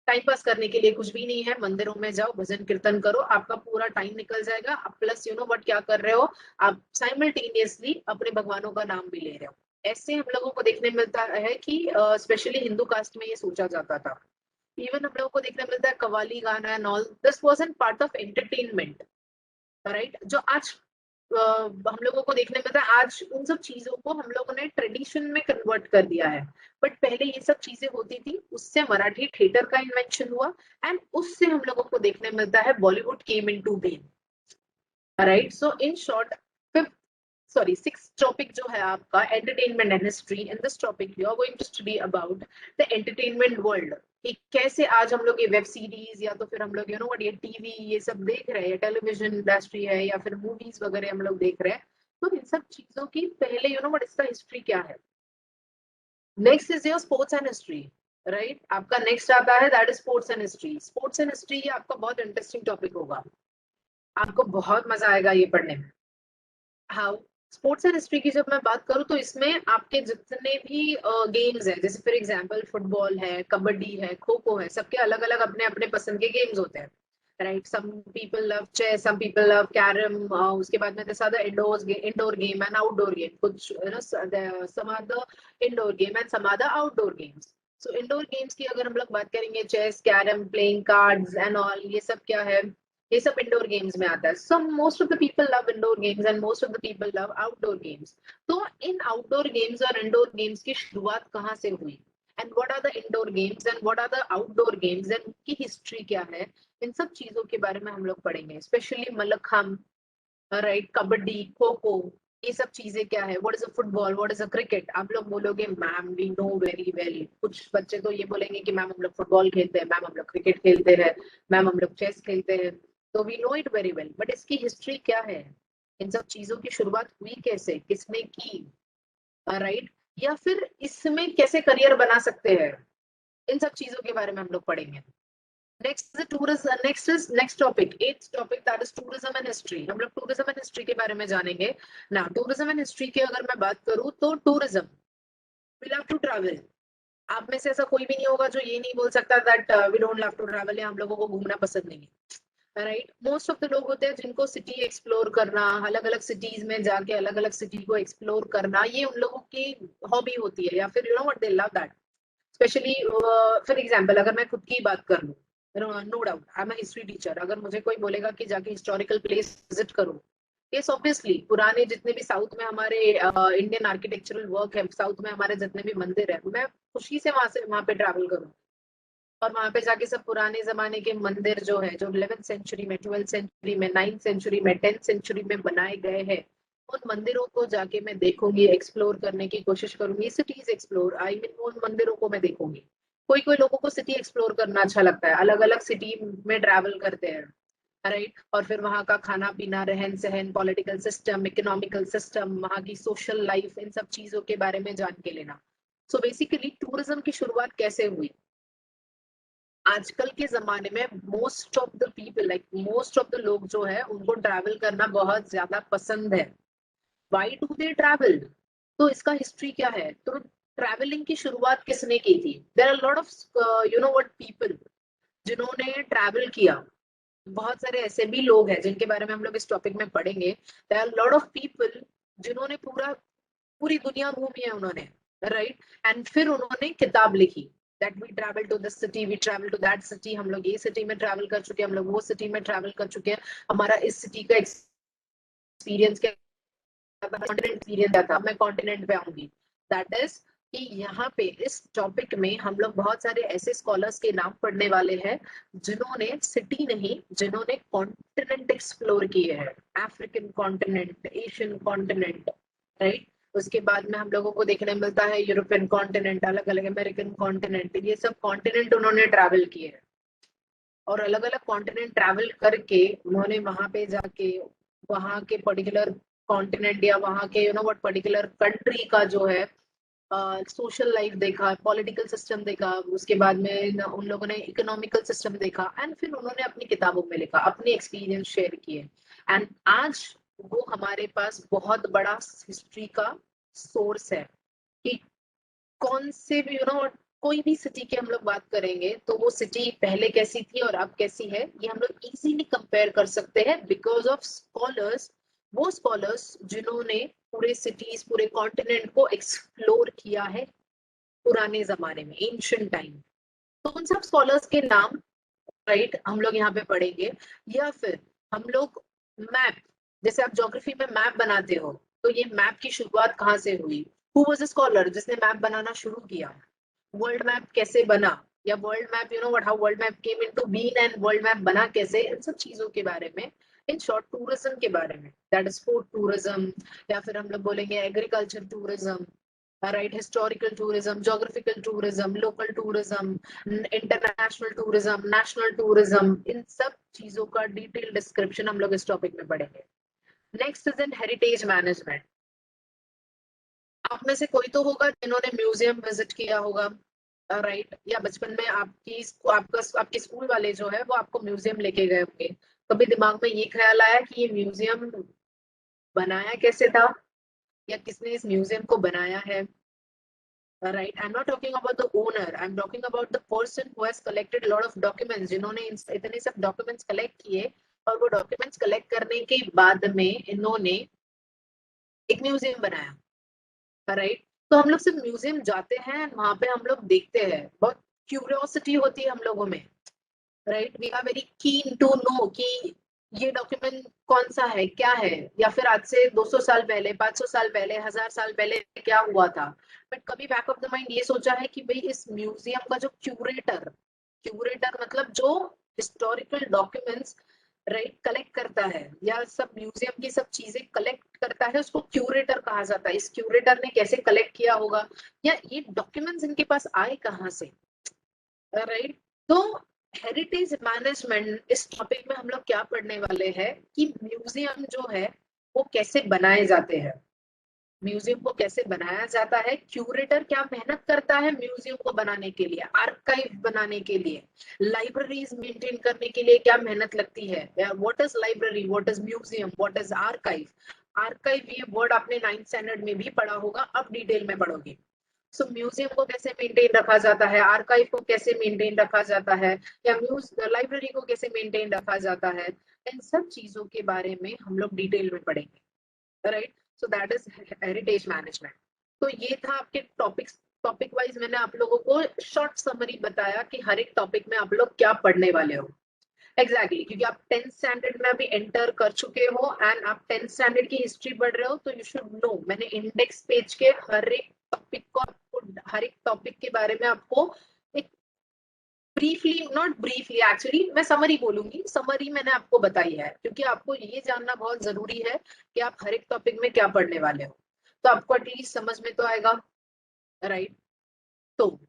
टाइम पास करने के लिए कुछ भी नहीं है, मंदिरों में जाओ, भजन कीर्तन करो, आपका पूरा टाइम निकल जाएगा, प्लस यू नो व्हाट क्या कर रहे हो, आप साइमल्टेनियसली अपने भगवानों का नाम भी ले रहे हो। ऐसे हम लोगों को देखने मिलता है कि स्पेशली हिंदू कास्ट में ये सोचा जाता था। इवन हम लोगों को देखने मिलता है कवाली गाना and all, this was an part of entertainment, right. जो आज हम लोगों को देखने मिलता है, आज उन सब चीजों को हम लोगों ने ट्रेडिशन में कन्वर्ट कर दिया है। बट पहले ये सब चीजें होती थी, उससे मराठी थिएटर का इन्वेंशन हुआ, एंड उससे हम लोगों को देखने मिलता है Bollywood came into being, right. So in short, sorry 6th topic जो है आपका entertainment and history, in this topic you are going to study about the entertainment world, कि कैसे आज हम लोग ये वेब सीरीज या तो फिर हम लोग यू नो व्हाट ये टीवी ये सब देख रहे हैं, टेलीविजन इंडस्ट्री है या फिर मूवीज वगैरह हम लोग देख रहे हैं, तो इन सब चीजों की पहले यू नो व्हाट इसका हिस्ट्री क्या है। Next is your sports and history. Right. आपका नेक्स्ट आता है that is sports and history. Sports and history ये आपका बहुत इंटरेस्टिंग टॉपिक होगा, आपको बहुत मजा आएगा ये पढ़ने में। हाँ, स्पोर्ट्स एंड हिस्ट्री की जब मैं बात करूँ तो इसमें आपके जितने भी गेम्स हैं, जैसे फॉर एग्जांपल फुटबॉल है, कबड्डी है, खो खो है, सबके अलग अलग अपने अपने पसंद के गेम्स होते हैं, right. Some people love chess, some people love carrom, उसके बाद में this are the indoor game and outdoor game, कुछ you know some are the indoor game and some are the outdoor games. So indoor games की अगर हम लोग बात करेंगे, chess, carrom, playing cards and all, ये सब क्या है, ये सब इंडोर गेम्स में आता है। So most of the people love indoor games and most of the people love outdoor games. तो इन आउटडोर गेम्स और इंडोर गेम्स की शुरुआत कहाँ से हुई, and what are the indoor games and what are the outdoor games and उनकी हिस्ट्री क्या है, इन सब चीजों के बारे में हम लोग पढ़ेंगे, स्पेशली मल्लखम्ब, राइट, कबड्डी, खो खो, ये सब चीजें क्या है, what is a football, what is a cricket. आप लोग बोलोगे ma'am we know very well, कुछ बच्चे तो ये बोलेंगे कि मैम हम लोग फुटबॉल खेलते हैं, मैम हम लोग क्रिकेट खेलते हैं, मैम हम लोग चेस खेलते हैं। तो we know it very well, but इसकी हिस्ट्री क्या है, इन सब चीजों की शुरुआत हुई कैसे, किसने की, राइट, या फिर इसमें कैसे करियर बना सकते हैं, इन सब चीजों के बारे में हम लोग पढ़ेंगे। Next is tourism, next topic, eighth topic, that is tourism and history. हम लोग टूरिज्म एंड हिस्ट्री के बारे में जानेंगे ना। टूरिज्म एंड हिस्ट्री की अगर मैं बात करूं तो tourism, we love to travel. आप में से ऐसा कोई भी नहीं होगा जो ये नहीं बोल सकता that we don't love to travel, या हम लोगों को घूमना पसंद नहीं है, राइट। मोस्ट ऑफ द लोग होते हैं जिनको सिटी एक्सप्लोर करना, अलग अलग सिटीज में जाके अलग अलग सिटी को एक्सप्लोर करना, ये उन लोगों की हॉबी होती है, या फिर you know what they love that. Specially for example अगर मैं खुद की बात कर लूँ, no doubt I am history teacher, अगर मुझे कोई बोलेगा कि जाके हिस्टोरिकल प्लेस विजिट करो, यस ऑब्वियसली, पुराने जितने भी साउथ में हमारे इंडियन आर्किटेक्चरल वर्क है, साउथ में हमारे जितने भी मंदिर है, मैं खुशी से वहां पे ट्रैवल करूँ, और वहां पे जाके सब पुराने जमाने के मंदिर जो है, जो 11th सेंचुरी में, 12th सेंचुरी में, 9th सेंचुरी में, 10th सेंचुरी में बनाए गए हैं, उन मंदिरों को जाके मैं देखूंगी, एक्सप्लोर करने की कोशिश करूंगी, सिटीज एक्सप्लोर, आई मीन उन मंदिरों को मैं देखूंगी। कोई कोई लोगों को सिटी एक्सप्लोर करना अच्छा लगता है, अलग अलग सिटी में ट्रैवल करते हैं, राइट, और फिर वहां का खाना पीना, रहन सहन, पॉलिटिकल सिस्टम, इकोनॉमिकल सिस्टम, वहां की सोशल लाइफ, इन सब चीजों के बारे में जान के लेना। सो बेसिकली टूरिज्म की शुरुआत कैसे हुई, आजकल के जमाने में most of the people, like most of the लोग जो है उनको ट्रैवल करना बहुत ज्यादा पसंद है। वाई डू दे ट्रैवल, तो इसका हिस्ट्री क्या है, तो ट्रैवलिंग की शुरुआत किसने की थी, there are lot of you know what people जिन्होंने ट्रैवल किया। बहुत सारे ऐसे भी लोग हैं जिनके बारे में हम लोग इस टॉपिक में पढ़ेंगे, there are lot of people जिन्होंने पूरी दुनिया घूमी है उन्होंने, राइट, एंड फिर उन्होंने किताब लिखी that we travel to this city, we travel to that city, हम लोग ये सिटी में ट्रैवल कर चुके हैं, हम लोग वो सिटी में ट्रैवल कर चुके हैं, हमारा इस सिटी का एक्सपीरियंस क्या था, कॉन्टिनेंट एक्सपीरियंस क्या था, मैं कॉन्टिनेंट पे आऊंगी। दैट इज कि यहाँ पे इस टॉपिक में हम लोग बहुत सारे ऐसे स्कॉलर्स के नाम पढ़ने वाले हैं जिन्होंने सिटी नहीं, जिन्होंने कॉन्टिनेंट एक्सप्लोर किए हैं, African continent, Asian continent, right. उसके बाद में हम लोगों को देखने मिलता है यूरोपियन कॉन्टिनेंट, अलग अलग अमेरिकन कॉन्टिनेंट, ये सब कॉन्टिनेंट उन्होंने ट्रैवल किए हैं, और अलग अलग कॉन्टिनेंट ट्रैवल करके उन्होंने वहां पे जाके वहां के पर्टिकुलर कॉन्टिनेंट या वहां के you know what particular country का जो है सोशल लाइफ देखा, पॉलिटिकल सिस्टम देखा, उसके बाद में उन लोगों ने इकोनॉमिकल सिस्टम देखा, एंड फिर उन्होंने अपनी किताबों में लिखा, अपने एक्सपीरियंस शेयर किए, एंड आज वो हमारे पास बहुत बड़ा हिस्ट्री का सोर्स है कि कौन से भी यू नो कोई भी सिटी की हम लोग बात करेंगे तो वो सिटी पहले कैसी थी और अब कैसी है, ये हम लोग इजीली कंपेयर कर सकते हैं बिकॉज ऑफ स्कॉलर्स, वो स्कॉलर्स जिन्होंने पूरे सिटीज, पूरे कॉन्टिनेंट को एक्सप्लोर किया है पुराने जमाने में, एंशिएंट टाइम। तो उन सब स्कॉलर्स के नाम, राइट, हम लोग यहाँ पे पढ़ेंगे, या फिर हम लोग मैप, जैसे आप ज्योग्राफी में मैप बनाते हो, तो ये मैप की शुरुआत कहाँ से हुई, हु वाज अ स्कॉलर जिसने मैप बनाना शुरू किया, वर्ल्ड मैप कैसे बना, या world map you know what how world map came into being, and world map बना कैसे, इन सब चीजों के बारे में, इन शॉर्ट टूरिज्म के बारे में, दैट इज फूड टूरिज्म, या फिर हम लोग बोलेंगे agriculture tourism, right, historical tourism, geographical tourism, local tourism, international tourism, national tourism, इन सब चीजों का डिटेल डिस्क्रिप्शन हम लोग इस टॉपिक में पढ़ेंगे। Next is in heritage management. आप में से कोई तो होगा जिन्होंने म्यूजियम विजिट किया होगा, राइट, या बचपन में आपके स्कूल वाले जो है वो आपको म्यूजियम लेके गए होंगे, कभी दिमाग में ये ख्याल आया कि ये म्यूजियम बनाया कैसे था, या किसने इस म्यूजियम को बनाया है? Right, I am not talking about the owner, I am talking about the person who has collected lot of documents, जिन्होंने इतने सब डॉक्यूमेंट्स कलेक्ट किए, और वो डॉक्यूमेंट्स कलेक्ट करने के बाद में इन्होंने एक म्यूजियम बनाया। राइट, तो हम लोग सिर्फ म्यूजियम जाते हैं, वहां पे हम लोग देखते हैं, बहुत क्यूरियोसिटी होती है हम लोगों में। Right, we are very keen to know कि ये डॉक्यूमेंट कौन सा है, क्या है, या फिर आज से 200 साल पहले, 500 साल पहले, 1000 साल पहले क्या हुआ था। बट कभी बैक ऑफ द माइंड ये सोचा है कि भाई इस म्यूजियम का जो क्यूरेटर, क्यूरेटर मतलब जो हिस्टोरिकल डॉक्यूमेंट्स राइट कलेक्ट करता है, या सब म्यूजियम की सब चीजें कलेक्ट करता है, उसको क्यूरेटर कहा जाता है। इस क्यूरेटर ने कैसे कलेक्ट किया होगा, या ये डॉक्यूमेंट्स इनके पास आए कहाँ से? राइट, तो हेरिटेज मैनेजमेंट इस टॉपिक में हम लोग क्या पढ़ने वाले हैं कि म्यूजियम जो है वो कैसे बनाए जाते हैं, म्यूजियम को कैसे बनाया जाता है, क्यूरेटर क्या मेहनत करता है म्यूजियम को बनाने के लिए, आर्काइव बनाने के लिए, लाइब्रेरीज मेंटेन करने के लिए क्या मेहनत लगती है। What is library, what is museum, what is archive. Archive ये वर्ड आपने 9th स्टैंडर्ड में भी पढ़ा होगा, अब डिटेल में पढ़ोगे। सो म्यूजियम को कैसे मेंटेन रखा जाता है, आर्काइव को कैसे मेंटेन रखा जाता है, या लाइब्रेरी को कैसे मेंटेन रखा जाता है, इन सब चीजों के बारे में हम लोग डिटेल में पढ़ेंगे। Right, so that is heritage management. तो ये था आपके टॉपिक्स, टॉपिक वाइज मैंने आप लोगों को शॉर्ट समरी बताया कि हर एक टॉपिक में आप लोग क्या पढ़ने वाले हो। एग्जैक्टली, क्योंकि आप 10th स्टैंडर्ड में अभी एंटर कर चुके हो एंड आप 10th स्टैंडर्ड की हिस्ट्री पढ़ रहे हो, तो यू शुड नो मैंने इंडेक्स पेज के हर एक टॉपिक को हर एक टॉपिक के बारे में आपको एक ब्रीफली, नॉट ब्रीफली एक्चुअली मैं समरी बोलूंगी, समरी मैंने आपको बताई है, क्योंकि आपको ये जानना बहुत जरूरी है कि आप हर एक टॉपिक में क्या पढ़ने वाले हो, तो आपको एटलीस्ट समझ में तो आएगा। राइट, तो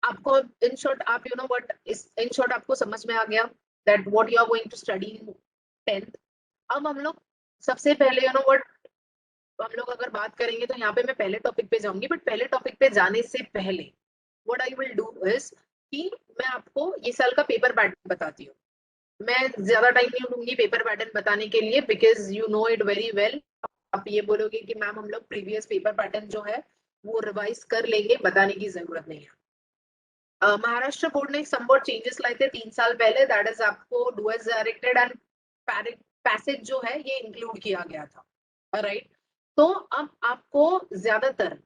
आपको इन शॉर्ट, आप यू नो व्हाट इस इन शॉर्ट आपको समझ में आ गया that what you are going to study in 10th। अब हम लोग सबसे पहले यू नो व्हाट, हम लोग अगर बात करेंगे तो यहाँ पे मैं पहले टॉपिक पे जाऊंगी, बट पहले टॉपिक पे जाने से पहले what I will do is कि मैं आपको ये साल का पेपर पैटर्न बताती हूँ। मैं ज्यादा टाइम नहीं लूंगी पेपर पैटर्न बताने के लिए, because you know it very well. आप ये बोलोगे कि मैम हम लोग प्रीवियस पेपर पैटर्न जो है वो रिवाइज कर लेंगे, बताने की जरूरत नहीं है। महाराष्ट्र बोर्ड ने समवॉट चेंजेस लाए थे 3 साल पहले, दैट इज आपको डुअल डायरेक्टेड एंड पैसेज जो है ये इंक्लूड किया गया था। राइट, तो अब आपको ज्यादातर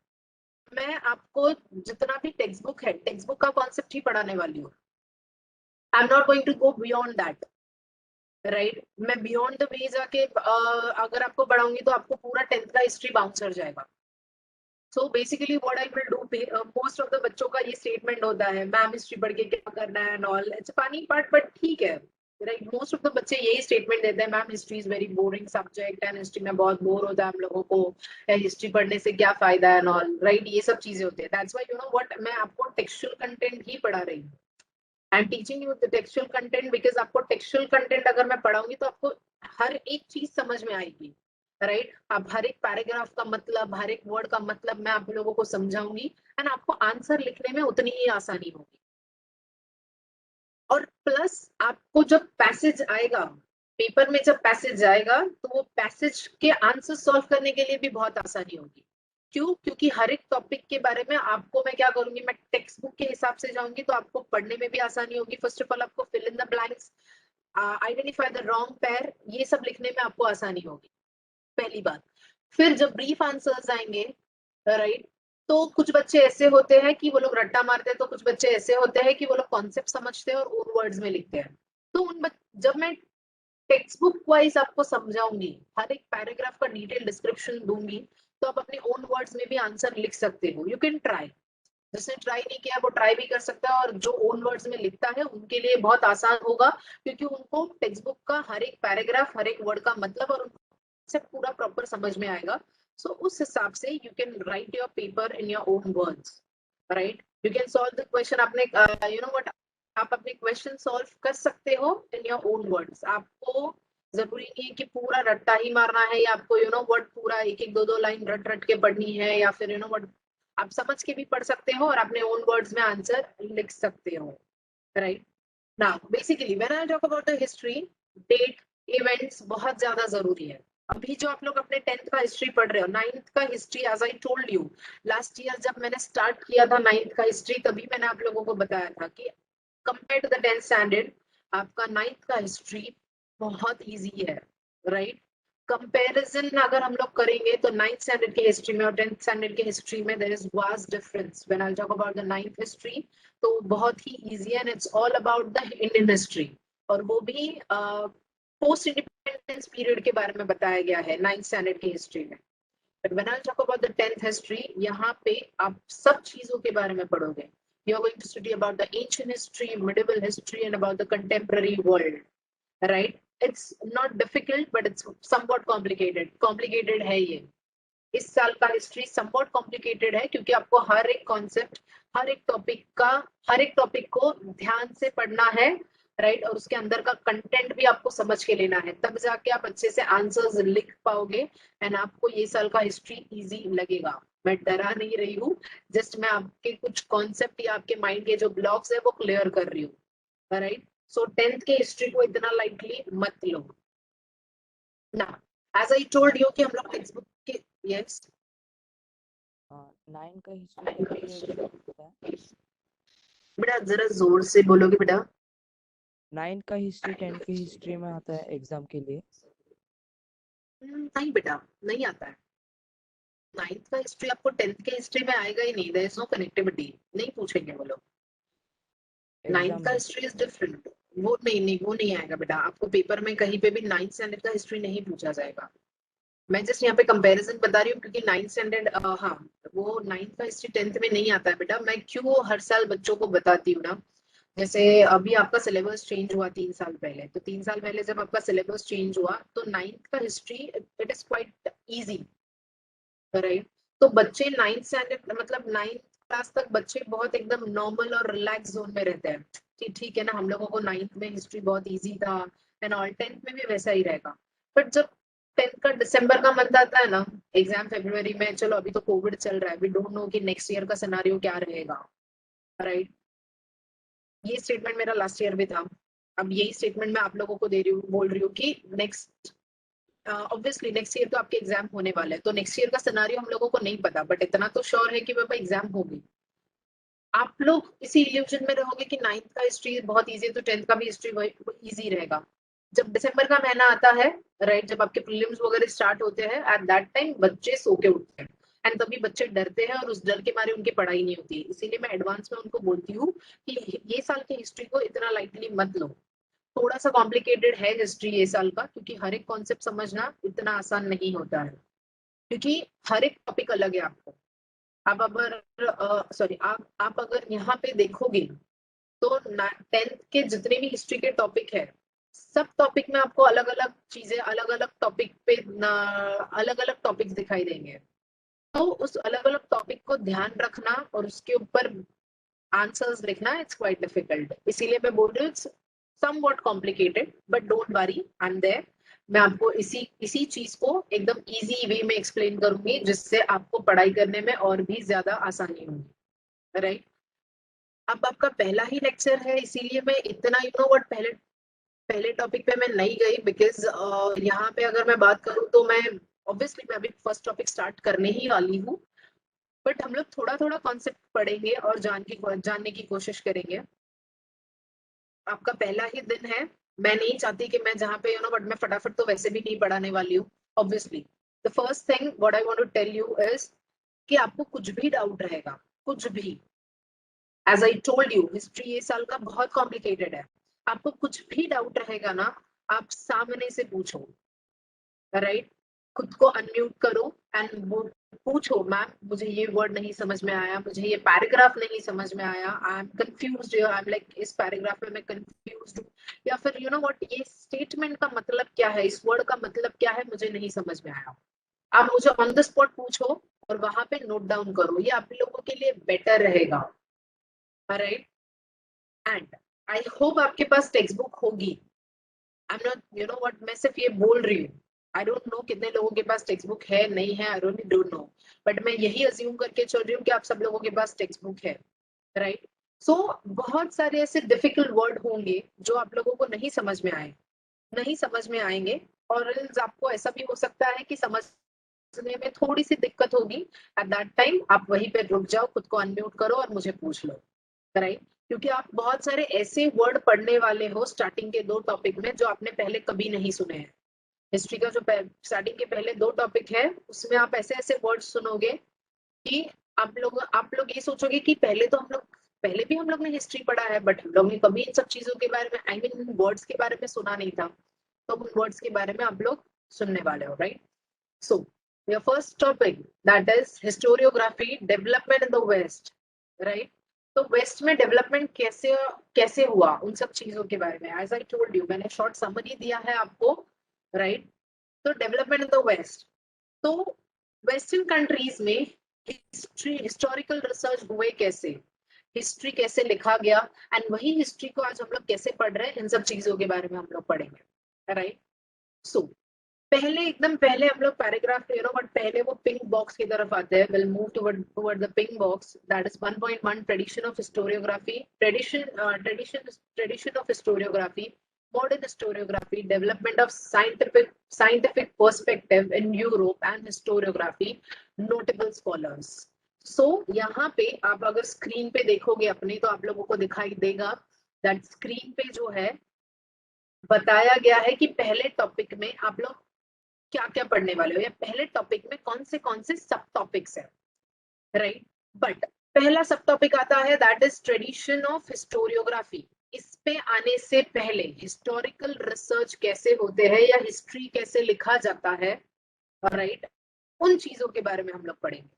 मैं आपको जितना भी टेक्स्ट बुक है, टेक्स्ट बुक का कॉन्सेप्ट ही पढ़ाने वाली हूँ। I am not going to go beyond that. Right, मैं बियॉन्ड द वे जाके अगर आपको पढ़ाऊंगी तो आपको पूरा 10th का हिस्ट्री बाउंस कर जाएगा। So basically what I will do, most of the बच्चों का ये स्टेटमेंट होता है मैम हिस्ट्री पढ़ के क्या करना है and all, it's funny part but ठीक है। राइट, मोस्ट ऑफ द बच्चे यही स्टेटमेंट देते हैं ma'am history is very boring subject and history में बहुत बोर होता है हम लोगों को, हिस्ट्री पढ़ने से क्या फायदा एंड ऑल। राइट, ये सब चीजें होती है, that's why you know what मैं आपको टेक्सचुअल कंटेंट ही पढ़ा रही हूँ। I am teaching you the textual content because आपको टेक्सचुअल कंटेंट अगर मैं पढ़ाऊंगी तो आपको हर एक चीज समझ में आएगी। राइट, आप हर एक पैराग्राफ का मतलब, हर एक वर्ड का मतलब मैं आप लोगों को समझाऊंगी, एंड आपको आंसर लिखने में उतनी ही आसानी होगी। और प्लस आपको जब पैसेज आएगा, पेपर में जब पैसेज आएगा तो वो पैसेज के आंसर सॉल्व करने के लिए भी बहुत आसानी होगी। क्यों? क्योंकि हर एक टॉपिक के बारे में आपको मैं क्या करूंगी, मैं टेक्स्ट बुक के हिसाब से जाऊंगी तो आपको पढ़ने में भी आसानी होगी। फर्स्ट ऑफ ऑल आपको fill in the blanks, identify the wrong pair, ये सब लिखने में आपको आसानी होगी, पहली बात। फिर जब ब्रीफ आंसर्स आएंगे, राइट, तो कुछ बच्चे ऐसे होते हैं कि वो लोग रट्टा मारते हैं, तो कुछ बच्चे ऐसे होते हैं कि वो लोग कॉन्सेप्ट समझते हैं और ओन वर्ड्स में लिखते हैं। तो जब मैं टेक्स्ट बुक वाइज आपको समझाऊंगी, हर एक पैराग्राफ का डिटेल डिस्क्रिप्शन दूंगी, तो आप अपने ओन वर्ड्स में भी आंसर लिख सकते हो। यू कैन ट्राई, जिसने ट्राई नहीं किया वो ट्राई भी कर सकता है, और जो ओन वर्ड्स में लिखता है उनके लिए बहुत आसान होगा, क्योंकि उनको टेक्स्ट बुक का हर एक पैराग्राफ, हर एक वर्ड का मतलब और से पूरा प्रॉपर समझ में आएगा। सो उस हिसाब से you can write your paper in your own words. Right, you can solve the question अपने यू नो व्हाट, आप अपने क्वेश्चन सॉल्व कर सकते हो इन योर ओन वर्ड्स। आपको जरूरी नहीं है कि पूरा रट्टा ही मारना है, या आपको यू नो व्हाट पूरा एक एक दो दो लाइन रट रट के पढ़नी है, या फिर यू नो व्हाट आप समझ के भी पढ़ सकते हो और अपने ओन वर्ड्स में आंसर लिख सकते हो, right. Now basically when I talk about the history, date, events बहुत ज्यादा जरूरी है। अभी जो आप लोग अपने 10th का हिस्ट्री पढ़ रहे हो, 9th का history, as I told you last year जब मैंने स्टार्ट किया था 9th का हिस्ट्री, तभी मैंने आप लोगों को बताया था कि compare to the 10th standard आपका 9th का हिस्ट्री बहुत इजी है, राइट। कंपैरिजन अगर हम लोग करेंगे तो 9th स्टैंडर्ड की हिस्ट्री में और 10th स्टैंडर्ड की हिस्ट्री में there is vast difference. When I talk about the 9th history तो बहुत ही easy and it's all about the Indian history, और वो भी पोस्ट इंडिपेंडेंस पीरियड के बारे में बताया गया है 9th स्टैंडर्ड की हिस्ट्री में। But when I talk about the 10th history, यहाँ पे आप सब चीजों के बारे में पढ़ोगे। You are going to study about the ancient history, medieval history and about the contemporary world, right. It's not difficult but it's somewhat complicated, complicated है ये। इस साल का हिस्ट्री समवॉट कॉम्प्लिकेटेड है क्योंकि आपको हर एक कॉन्सेप्ट, हर एक टॉपिक का, हर एक टॉपिक को ध्यान से पढ़ना है, राइट। और उसके अंदर का कंटेंट भी आपको समझ के लेना है, तब जाके आप अच्छे से आंसर्स लिख पाओगे एंड आपको ये साल का हिस्ट्री इजी लगेगा। मैं डरा नहीं रही हूँ, जस्ट मैं आपके कुछ कॉन्सेप्ट या आपके माइंड के जो ब्लॉक्स है वो क्लियर कर रही हूँ, राइट। सो 10th के हिस्ट्री को इतना लाइटली मत लो ना। एज आई टोल्ड यू कि हम लोग टेक्स्ट बुक के, यस 9 का हिस्ट्री 10 के एग्जाम होता है। बेटा जरा जोर से बोलोगे बेटा। 9 का हिस्ट्री 10 के हिस्ट्री में आता है एग्जाम के लिए। नहीं बेटा, नहीं आता है। 9th का हिस्ट्री आपको 10th के हिस्ट्री में आएगा ही नहीं, देयर इज नो कनेक्टिविटी, नहीं पूछेंगे वो लोग। 9th एग्जाम का में हिस्ट्री इज डिफरेंट, वो नहीं, वो नहीं आएगा बेटा आपको पेपर में, कहीं पे भी 9th स्टैंडर्ड का हिस्ट्री नहीं पूछा जाएगा। मैं जस्ट यहाँ पे कंपैरिजन बता रही हूँ क्योंकि 9th स्टैंडर्ड, हाँ, वो 9th का हिस्ट्री 10th में नहीं आता है बेटा। मैं क्यों हर साल बच्चों को बताती हूँ ना, जैसे अभी आपका सिलेबस चेंज हुआ 3 साल पहले, तो 3 साल पहले जब आपका सिलेबस चेंज हुआ तो 9th का history it is quite easy, right. तो बच्चे 9th स्टैंडर्ड मतलब 9th क्लास तक बच्चे बहुत एकदम नॉर्मल और रिलैक्स जोन में रहते हैं कि ठीक है ना, हम लोगों को 9th में हिस्ट्री बहुत इजी था एंड ऑल, 10th में भी वैसा ही रहेगा। बट जब 10th का दिसंबर का मंथ आता है ना, एग्जाम फरवरी में, चलो अभी तो कोविड चल रहा है, वी डोंट नो कि नेक्स्ट ईयर का सिनेरियो क्या रहेगा, राइट। ये स्टेटमेंट मेरा लास्ट ईयर भी था, अब यही स्टेटमेंट मैं आप लोगों को दे रही हूँ, बोल रही हूँ कि नेक्स्ट, ऑब्वियसली नेक्स्ट ईयर तो आपके एग्जाम होने वाले हैं, तो नेक्स्ट ईयर का सिनेरियो हम लोगों को नहीं पता, बट इतना तो श्योर है कि पापा एग्जाम होगी। आप लोग इसी इल्यूजन में रहोगे कि 9th का हिस्ट्री बहुत इजी है तो 10th का भी हिस्ट्री इजी रहेगा। जब दिसंबर का महीना आता है, राइट, जब आपके प्रीलिम्स वगैरह स्टार्ट होते हैं, एट दैट टाइम बच्चे सो के उठते हैं एंड तभी बच्चे डरते हैं और उस डर के मारे उनकी पढ़ाई नहीं होती। इसीलिए मैं एडवांस में उनको बोलती हूँ कि ये साल की हिस्ट्री को इतना लाइटली मत लो। थोड़ा सा कॉम्प्लिकेटेड है हिस्ट्री ये साल का, क्योंकि हर एक कॉन्सेप्ट समझना इतना आसान नहीं होता है, क्योंकि हर एक टॉपिक अलग है। आपको, आप अगर सॉरी आप अगर यहाँ पे देखोगे तो 10th के जितने भी हिस्ट्री के टॉपिक है, सब टॉपिक में आपको अलग अलग चीजें, अलग अलग टॉपिक पे अलग अलग टॉपिक्स दिखाई देंगे। तो उस अलग अलग टॉपिक को ध्यान रखना और उसके ऊपर आंसर्स लिखना इट्स क्वाइट डिफिकल्ट। इसीलिए मैं बोल रही हूँ it's somewhat complicated, but don't worry, I am there. मैं आपको इसी इसी चीज को एकदम इजी वे में एक्सप्लेन करूंगी जिससे आपको पढ़ाई करने में और भी ज्यादा आसानी होगी, राइट। अब आपका पहला ही लेक्चर है, इसीलिए मैं इतना, यू नो व्हाट, पहले पहले टॉपिक पे मैं नहीं गई बिकॉज यहाँ पे अगर मैं बात करूँ तो मैं ऑब्वियसली मैं अभी फर्स्ट टॉपिक स्टार्ट करने ही वाली हूँ, बट हम लोग थोड़ा थोड़ा कॉन्सेप्ट पढ़ेंगे और जानने की कोशिश करेंगे। आपका पहला ही दिन है, मैं नहीं चाहती कि मैं जहाँ पे, यू नो, बट मैं फटाफट तो वैसे भी नहीं पढ़ाने वाली हूँ। Obviously the first thing what I want to tell you is कि आपको कुछ भी डाउट रहेगा, कुछ भी, as I told you history ये साल का बहुत कॉम्प्लिकेटेड है। आपको कुछ भी डाउट रहेगा ना, आप सामने से पूछो, राइट। खुद को अनम्यूट करो एंड पूछो, मैम मुझे ये वर्ड नहीं समझ में आया, मुझे ये पैराग्राफ नहीं समझ में आया, I am confused, I am like इस पैराग्राफ में मैं कंफ्यूज्ड हूँ, या फिर यू नो व्हाट, ये स्टेटमेंट का मतलब क्या है, इस वर्ड का मतलब क्या है, मुझे नहीं समझ में आया। आप मुझे ऑन द स्पॉट पूछो और वहां पे नोट डाउन करो, ये आप लोगों के लिए बेटर रहेगा, राइट। एंड आई होप आपके पास टेक्स्ट बुक होगी। आई am not, you know what, मैं सिर्फ ये बोल रही हूँ, आई डोंट नो कितने लोगों के पास टेक्स्ट बुक है नहीं है, आई डोंट नो, बट मैं यही अज्यूम करके चल रही हूँ कि आप सब लोगों के पास टेक्स्ट बुक है, राइट? सो बहुत सारे ऐसे डिफिकल्ट वर्ड होंगे जो आप लोगों को नहीं समझ में आएंगे, और आपको ऐसा भी हो सकता है कि समझने में थोड़ी सी दिक्कत होगी। एट दैट टाइम आप वहीं पे रुक जाओ, खुद को अनम्यूट करो और मुझे पूछ लो, राइट? क्योंकि आप बहुत सारे ऐसे वर्ड पढ़ने वाले हो स्टार्टिंग के 2 टॉपिक में जो आपने पहले कभी नहीं सुने हैं। हिस्ट्री का जो स्टार्टिंग के पहले 2 टॉपिक है उसमें आप ऐसे ऐसे वर्ड सुनोगे कि आप लोग ये सोचोगे कि पहले भी हम लोग ने हिस्ट्री पढ़ा है, बट हम लोग ने कभी इन सब चीजों के बारे में, आई मीन वर्ड्स के बारे में सुना नहीं था। तो उन वर्ड्स के बारे में आप लोग सुनने वाले हो, right? So your first topic that is historiography, development in the west, right? तो वेस्ट में डेवलपमेंट कैसे कैसे हुआ उन सब चीजों के बारे में, एज आई टोल्ड यू, मैंने शॉर्ट समरी दिया है आपको, राइट? तो डेवलपमेंट इन द वेस्ट, तो वेस्टर्न कंट्रीज में हिस्टोरिकल रिसर्च हुए कैसे, हिस्ट्री कैसे लिखा गया, एंड वही हिस्ट्री को आज हम लोग कैसे पढ़ रहे हैं, इन सब चीजों के बारे में हम लोग पढ़ेंगे, राइट? सो एकदम पहले हम लोग पैराग्राफ बट पहले वो पिंक बॉक्स की तरफ आते हैं। Will move toward the pink box, that is 1.1 tradition of historiography, tradition of historiography, modern historiography, development of scientific perspective in Europe and historiography, notable scholars. So यहाँ पे आप अगर स्क्रीन पे देखोगे अपने तो आप लोगों को दिखाई देगा दैट स्क्रीन पे जो है बताया गया है कि पहले टॉपिक में आप लोग क्या क्या पढ़ने वाले हो, या पहले टॉपिक में कौन से सब टॉपिक्स है, राइट? बट पहला सब टॉपिक आता है that is tradition of historiography. इस पे आने से पहले हिस्टोरिकल रिसर्च कैसे होते हैं या हिस्ट्री कैसे लिखा जाता है, राइट? उन चीजों के बारे में हम लोग पढ़ेंगे।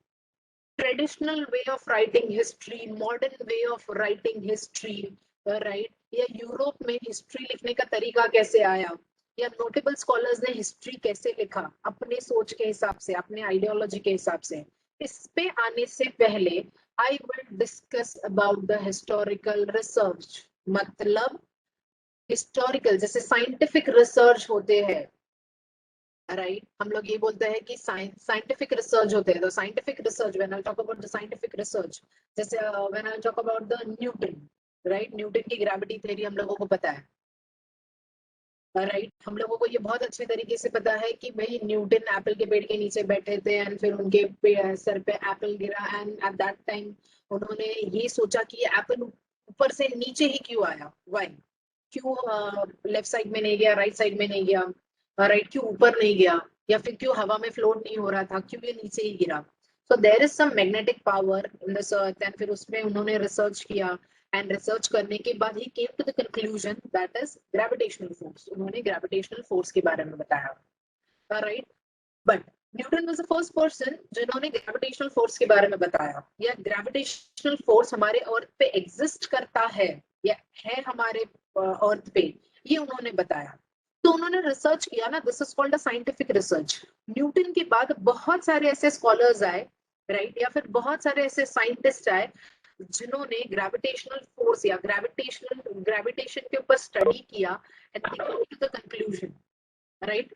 Traditional way of writing history, modern way of writing history, right? या यूरोप में हिस्ट्री लिखने का तरीका कैसे आया, या नोटेबल स्कॉलर्स ने हिस्ट्री कैसे लिखा अपने सोच के हिसाब से, अपने आइडियोलॉजी के हिसाब से। इस पे आने से पहले I will discuss about the historical research, मतलब हिस्टोरिकल जैसे साइंटिफिक रिसर्च होते हैं, राइट? हम लोग ये बोलते हैं कि साइंटिफिक रिसर्च होते हैं। तो scientific research, when I talk about the scientific research, जैसे when I talk about the Newton, right? Newton की ग्रेविटी थ्योरी हम लोगों को पता है, राइट? हम लोगों को ये बहुत अच्छे तरीके से पता है कि भाई न्यूटन एप्पल के पेड़ के नीचे बैठे थे एंड फिर उनके सर पे एप्पल गिरा, एंड एट दैट टाइम उन्होंने ये सोचा कि एप्पल ऊपर से नीचे ही क्यों आया, व्हाई, क्यों लेफ्ट साइड में नहीं गया, राइट साइड में नहीं गया, राइट? क्यों ऊपर नहीं गया, या फिर क्यों हवा में फ्लोट नहीं हो रहा था, क्यों ये नीचे ही गिरा? So there is some magnetic power in the earth, and फिर उसमें उन्होंने रिसर्च किया, एंड रिसर्च करने के बाद ही came to the conclusion that is gravitational force. उन्होंने ग्रेविटेशनल फोर्स के बारे में बताया, right? But Newton was the first person जिन्होंने ग्रेविटेशनल फोर्स के बारे में बताया, या ग्रेविटेशनल फोर्स हमारे अर्थ पे एग्जिस्ट करता है या है हमारे अर्थ पे, ये उन्होंने बताया। तो उन्होंने रिसर्च किया ना, this is called a scientific research. Newton के बाद बहुत सारे ऐसे स्कॉलर्स आए, राइट? या फिर बहुत सारे ऐसे साइंटिस्ट आए जिन्होंने ग्रेविटेशनल फोर्स या ग्रेविटेशन के ऊपर स्टडी किया and they came to the conclusion, right?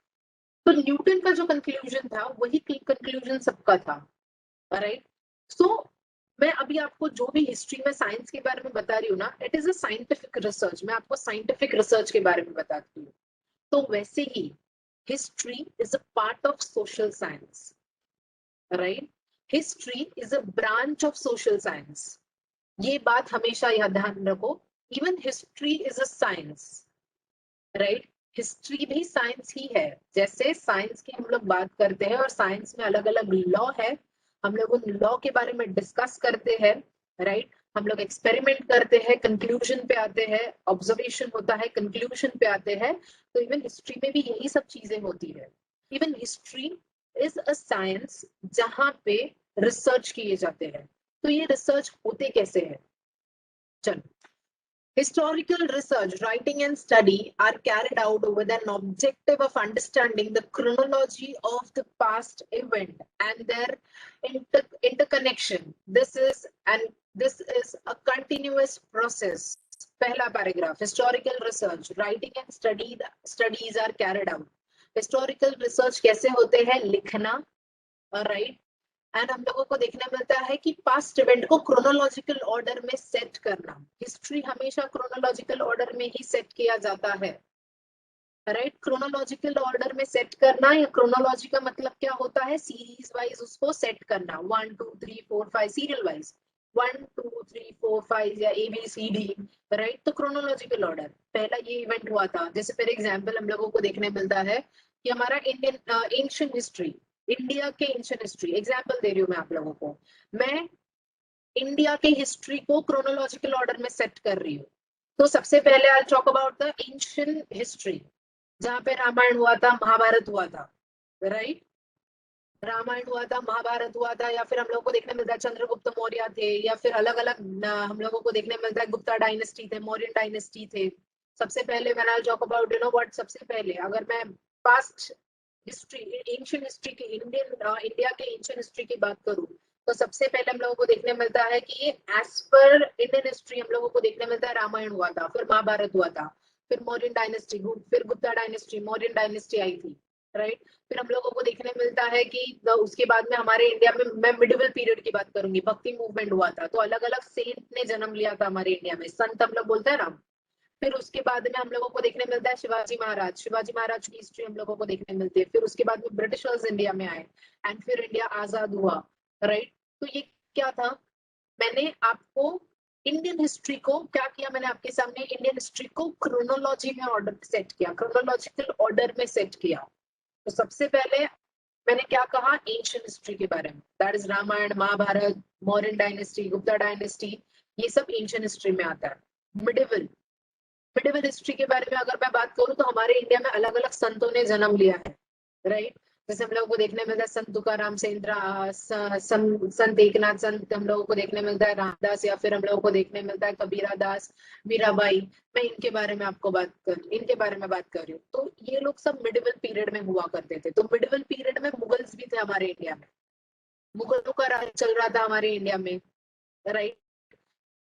तो न्यूटन का जो कंक्लूजन था वही कंक्लूजन सबका था, राइट? सो मैं अभी आपको जो भी हिस्ट्री में साइंस के बारे में बता रही हूँ ना, it is a scientific research. मैं आपको साइंटिफिक रिसर्च के बारे में बताती हूँ। तो वैसे ही history is a part of social science, right? History is a branch of social science. ये बात हमेशा याद ध्यान रखो। Even history is a science, right? History भी साइंस ही है। जैसे साइंस की हम लोग बात करते हैं और साइंस में अलग अलग लॉ है, हम लोग उन लॉ के बारे में डिस्कस करते हैं, राइट? हम लोग एक्सपेरिमेंट करते हैं, कंक्लूजन पे आते हैं, ऑब्जर्वेशन होता है, कंक्लूजन पे आते हैं। तो इवन हिस्ट्री में भी यही सब चीजें होती है। Even history is a science जहां पे रिसर्च किए जाते हैं। तो ये रिसर्च होते कैसे हैं, चलो। Historical research, writing and study are carried out with an objective of understanding the chronology of the past event and their interconnection. This is a continuous process. Pehla paragraph, historical research, writing and studies are carried out. Historical research कैसे होते हैं, लिखना, राइट। एंड हम लोगों को देखने मिलता है कि पास्ट इवेंट को क्रोनोलॉजिकल ऑर्डर में सेट करना। हिस्ट्री हमेशा क्रोनोलॉजिकल ऑर्डर में ही सेट किया जाता है, राइट। क्रोनोलॉजिकल ऑर्डर में सेट करना, या क्रोनोलॉजी का मतलब क्या होता है, सीरीज वाइज उसको सेट करना, 1 2 3 4 5 सीरियल वाइज, 1 2 3 4 5 या ABCD, राइट। तो क्रोनोलॉजिकल ऑर्डर, पहला ये इवेंट हुआ था। जैसे फॉर एग्जांपल हम लोगों को देखने मिलता है कि हमारा इंडियन एंशिएंट हिस्ट्री, इंडिया के एंशिएंट हिस्ट्री, एग्जांपल दे रही हूँ मैं आप लोगों को। मैं इंडिया के हिस्ट्री को क्रोनोलॉजिकल ऑर्डर में सेट कर रही हूँ। तो सबसे पहले आई talk about the ancient history, जहाँ पे रामायण हुआ था, महाभारत हुआ था, राइट। रामायण हुआ था, महाभारत हुआ था, या फिर हम लोगों को देखने मिलता है चंद्रगुप्त मौर्य थे, या फिर अलग अलग हम लोगों को देखने मिलता है गुप्ता डायनेस्टी थे, मौर्यन डायनेस्टी थे। सबसे पहले when I talk about what, सबसे पहले अगर मैं पास्ट हिस्ट्री, एंशिएंट हिस्ट्री की, इंडिया के एंशिएंट हिस्ट्री की बात करूं, तो सबसे पहले हम लोगों को देखने मिलता है कि एज पर इंडियन हिस्ट्री हम लोगों को देखने मिलता है रामायण हुआ था, फिर महाभारत हुआ था, फिर मौर्यन डायनेस्टी, फिर गुप्ता डायनेस्टी, मौर्यन डायनेस्टी आई थी, राइट। फिर हम लोगों को देखने मिलता है कि उसके बाद में हमारे इंडिया में, मैं मिडिवल पीरियड की बात करूंगी, भक्ति मूवमेंट हुआ था, तो अलग अलग सेंट ने जन्म लिया था हमारे इंडिया में, संत हम लोग बोलते हैं ना। फिर उसके बाद में हम लोगों को देखने मिलता है शिवाजी महाराज, शिवाजी महाराज की हिस्ट्री हम लोगों को देखने मिलती है। फिर उसके बाद में ब्रिटिशर्स इंडिया में आए, एंड फिर इंडिया आजाद हुआ, राइट। तो ये क्या था, मैंने आपको इंडियन हिस्ट्री को क्या किया, मैंने आपके सामने इंडियन हिस्ट्री को क्रोनोलॉजी में ऑर्डर सेट किया, क्रोनोलॉजिकल ऑर्डर में सेट किया। तो सबसे पहले मैंने क्या कहा, एंशिएंट हिस्ट्री के बारे में, that is Ramayana, Mahabharata, Mauryan dynasty, Gupta dynasty, ये सब एंशिएंट हिस्ट्री में आता है। मिडिवल, मिडिवल हिस्ट्री के बारे में अगर मैं बात करूं, तो हमारे इंडिया में अलग अलग संतों ने जन्म लिया है, राइट। जैसे हम लोगों को देखने मिलता है संत तुकाराम, संत एकनाथ, संत हम लोगों को देखने मिलता है रामदास, या फिर हम लोगों को देखने मिलता है कबीरा दास, मीराबाई। मैं इनके बारे में इनके बारे में बात कर रही हूँ। तो ये लोग सब मिडिवल पीरियड में हुआ करते थे। तो मिडिवल पीरियड में मुगल्स भी थे हमारे इंडिया में, मुगलों का राज चल रहा था हमारे इंडिया में, राइट।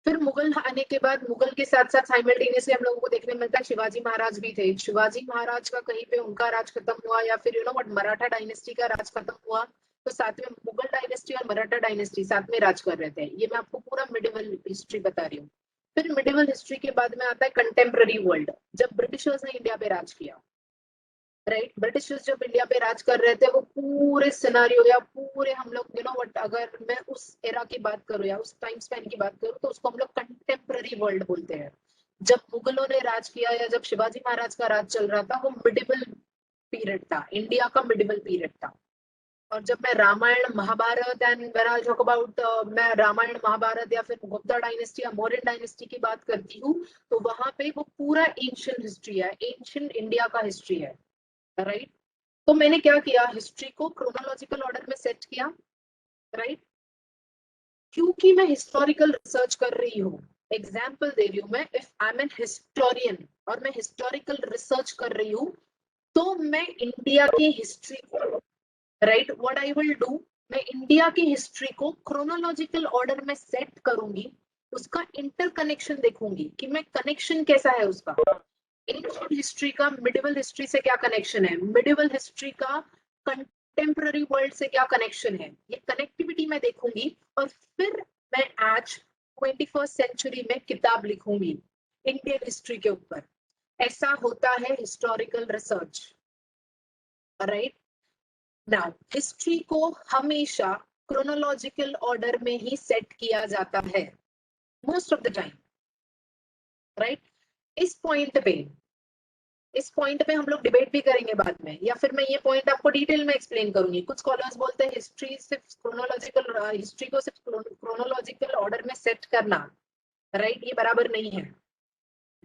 फिर मुगल आने के बाद, मुगल के साथ साथ साइमल्टेनियसली हम लोगों को देखने मिलता है शिवाजी महाराज भी थे। शिवाजी महाराज का कहीं पे उनका राज खत्म हुआ, या फिर व्हाट, मराठा डायनेस्टी का राज खत्म हुआ, तो साथ में मुगल डायनेस्टी और मराठा डायनेस्टी साथ में राज कर रहे थे। ये मैं आपको पूरा मिडिवल हिस्ट्री बता रही हूँ। फिर मिडिवल हिस्ट्री के बाद में आता है कंटेम्प्रेरी वर्ल्ड, जब ब्रिटिशर्स ने इंडिया पे राज किया, राइट। ब्रिटिशर्स जब इंडिया पे राज कर रहे थे, वो पूरे सिनारियो, या पूरे हम लोग व्हाट, अगर मैं उस एरा की बात करूं या उस टाइम स्पैन की बात करूं, तो उसको हम लोग कंटेम्प्रेरी वर्ल्ड बोलते हैं। जब मुगलों ने राज किया या जब शिवाजी महाराज का राज चल रहा था, वो मिडिवल पीरियड था, इंडिया का मिडिवल पीरियड था। और जब मैं Ramayana, Mahabharata and when I talk about, मैं रामायण, महाभारत या फिर गुप्ता डायनेस्टी या मौर्यन डायनेस्टी की बात करती हूँ, तो वहां पे वो पूरा एंशिएंट हिस्ट्री है, एंशिएंट इंडिया का हिस्ट्री है, राइट। तो मैंने क्या किया, हिस्ट्री को क्रोनोलॉजिकल ऑर्डर में सेट किया, राइट। क्योंकि मैं हिस्टोरिकल रिसर्च कर रही हूँ, एग्जाम्पल दे रही हूँ मैं, if I am an historian और मैं हिस्टोरिकल रिसर्च कर रही हूँ, तो मैं इंडिया की हिस्ट्री को, right, what I will do, मैं इंडिया की हिस्ट्री को क्रोनोलॉजिकल ऑर्डर में सेट करूंगी, उसका इंटरकनेक्शन देखूंगी कि मैं कनेक्शन कैसा है उसका। एंशिएंट हिस्ट्री का मिडिवल हिस्ट्री से क्या कनेक्शन है, मिडिवल हिस्ट्री का कंटेम्पररी वर्ल्ड से क्या कनेक्शन है, ये कनेक्टिविटी मैं देखूंगी, और फिर मैं आज 21st सेंचुरी में किताब लिखूंगी इंडियन हिस्ट्री के ऊपर। ऐसा होता है historical research, right. Now history को हमेशा क्रोनोलॉजिकल ऑर्डर में ही सेट किया जाता है, most of the time, right. इस पॉइंट पे हम लोग डिबेट भी करेंगे बाद में, या फिर मैं ये पॉइंट आपको डिटेल में एक्सप्लेन करूंगी। कुछ स्कॉलर्स बोलते हैं हिस्ट्री सिर्फ क्रोनोलॉजिकल, हिस्ट्री को सिर्फ क्रोनोलॉजिकल ऑर्डर में सेट करना, राइट, ये बराबर नहीं है।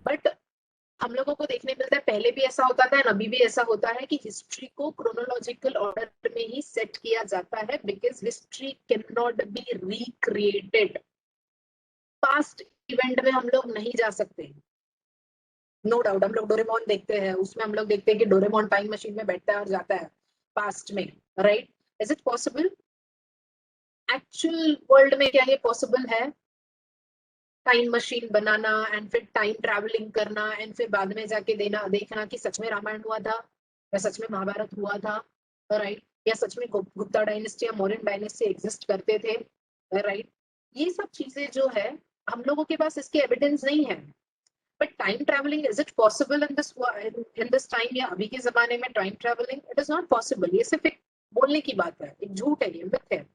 बट हम लोगों को देखने मिलता है, पहले भी ऐसा होता था, अभी भी ऐसा होता है कि हिस्ट्री को क्रोनोलॉजिकल ऑर्डर में ही सेट किया जाता है, because history can not be recreated. Past event में हम लोग नहीं जा सकते, नो डाउट। हम लोग डोरेमोन देखते हैं, उसमें हम लोग देखते हैं कि डोरेमोन टाइम मशीन में बैठता है और जाता है पास्ट में, right. Is it possible? Actual world में क्या ये पॉसिबल है, टाइम मशीन बनाना एंड फिर टाइम ट्रैवलिंग करना एंड फिर बाद में जाके देखना कि सच में रामायण हुआ था, या सच में महाभारत हुआ था, राइट, या सच में गुप्ता डायनेस्टी या मौर्यन डायनेस्टी एग्जिस्ट करते थे, राइट। ये सब चीजें जो है हम लोगों के पास इसके एविडेंस नहीं है। But time travelling, is it possible in this time, या अभी के जमाने में time travelling? It is not possible. ये सिर्फ एक बोलने की बात है, एक झूठ है, ये मिथ है,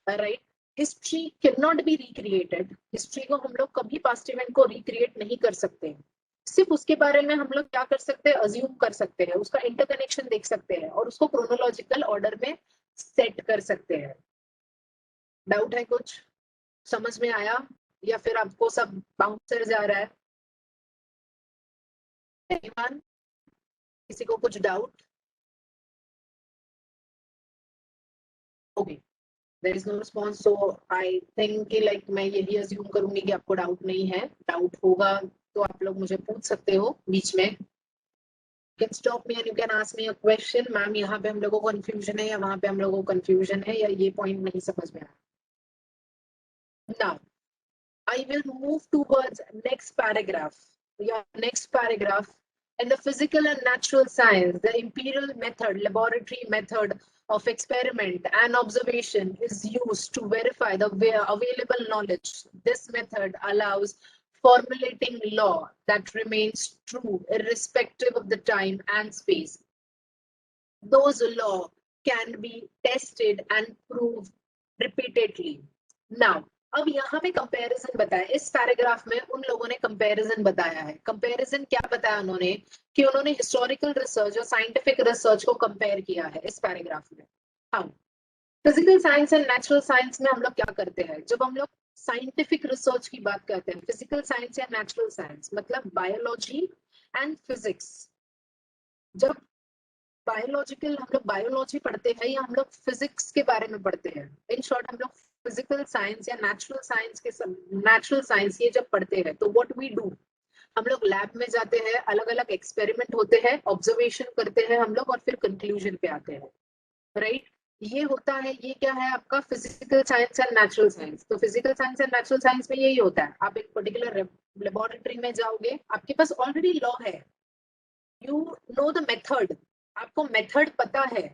right. History can not be recreated. History को हम लोग कभी पास्ट इवेंट को रिक्रिएट नहीं कर सकते। सिर्फ उसके बारे में हम लोग क्या कर सकते हैं, अज्यूम कर सकते हैं, उसका इंटरकनेक्शन देख सकते हैं और उसको क्रोनोलॉजिकल ऑर्डर में सेट कर सकते हैं। डाउट है कुछ? समझ में आया या फिर आपको सब बाउंसर जा रहा है? Anyone? किसी को कुछ doubt? Okay, there is no response, so I think कि लाइक मैं यही अज्यूम करूंगी कि आपको डाउट नहीं है। डाउट होगा तो आप लोग मुझे पूछ सकते हो बीच में। Can stop me and you can ask me a question, ma'am यहाँ पे हम लोगों को कंफ्यूजन है या वहां पे हम लोगों को कंफ्यूजन है, या ये पॉइंट नहीं समझ में आया। Now I will move towards next paragraph. Yeah, next paragraph. In the physical and natural science, the empirical method, laboratory method of experiment and observation is used to verify the available knowledge. This method allows formulating law that remains true irrespective of the time and space. Those laws can be tested and proved repeatedly. Now, अब यहाँ पे कंपैरिजन बताया, इस पैराग्राफ में उन लोगों ने कंपैरिजन बताया है। कंपैरिजन क्या बताया उन्होंने, कि उन्होंने हिस्टोरिकल रिसर्च और साइंटिफिक रिसर्च को कंपेयर किया है इस पैराग्राफ में। हाँ, physical science and natural science में हम लोग क्या करते हैं, जब हम लोग साइंटिफिक रिसर्च की बात करते हैं, फिजिकल साइंस या नेचुरल साइंस मतलब बायोलॉजी एंड फिजिक्स। जब बायोलॉजिकल हम लोग बायोलॉजी पढ़ते हैं या हम लोग फिजिक्स के बारे में पढ़ते हैं, इन शॉर्ट हम लोग फिजिकल साइंस या नेचुरल साइंस के नेचुरल साइंस ये जब पढ़ते हैं तो व्हाट वी डू, हम लोग लैब में जाते हैं, अलग अलग एक्सपेरिमेंट होते हैं, ऑब्जर्वेशन करते हैं हम लोग और फिर कंक्लूजन पे आते हैं, राइट। ये होता है, ये क्या है आपका physical science and natural science. तो physical science and natural science में यही होता है, आप एक पर्टिकुलर लेबोरेटरी में जाओगे, आपके पास ऑलरेडी लॉ है, यू नो द मेथड, आपको मेथड पता है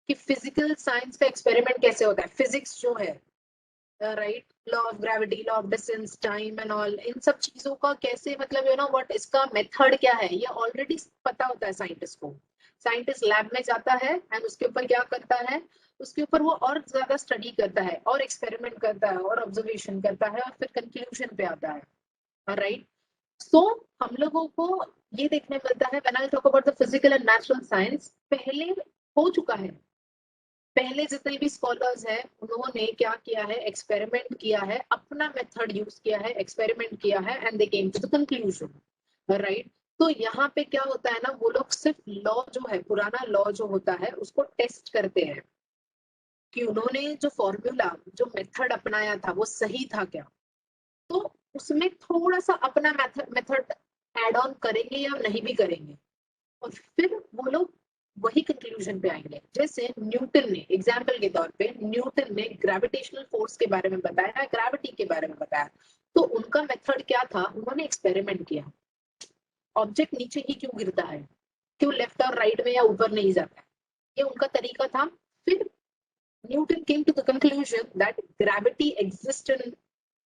कि फिजिकल साइंस का एक्सपेरिमेंट कैसे होता है, फिजिक्स जो है, right, law of gravity, law of distance, time and all, इन सब चीजों का कैसे मतलब यू नो व्हाट, इसका मेथड क्या है, ये ऑलरेडी पता होता है साइंटिस्ट को। साइंटिस्ट लैब में जाता है एंड उसके ऊपर क्या करता है, उसके ऊपर वो और ज्यादा स्टडी करता है और एक्सपेरिमेंट करता है और ऑब्जर्वेशन करता है और फिर कंक्लूजन पे आता है, राइट। सो हम लोगों को ये देखने मिलता है, when I talk about the physical and natural science, पहले हो चुका है, पहले जितने भी स्कॉलर्स हैं उन्होंने क्या किया है, एक्सपेरिमेंट किया है, अपना मेथड यूज किया है, एक्सपेरिमेंट किया है and they came to the conclusion, right. तो यहाँ पे क्या होता है ना, वो लोग सिर्फ लॉ जो है, पुराना लॉ जो होता है उसको टेस्ट करते हैं कि उन्होंने जो फॉर्मूला, जो मेथड अपनाया था वो सही था क्या। तो उसमें थोड़ा सा अपना मेथड एड ऑन करेंगे या नहीं भी करेंगे और फिर वो लोग वही कंक्लूजन पे आएंगे। जैसे न्यूटन ने, एग्जाम्पल के तौर पे न्यूटन ने ग्रेविटेशनल फोर्स के बारे में बताया, ग्रेविटी के बारे में बताया, तो उनका मेथड क्या था, उन्होंने एक्सपेरिमेंट किया, ऑब्जेक्ट नीचे ही क्यों गिरता है, क्यों लेफ्ट और राइट में या ऊपर नहीं जाता है, ये उनका तरीका था। फिर Newton came to the conclusion that gravity exist in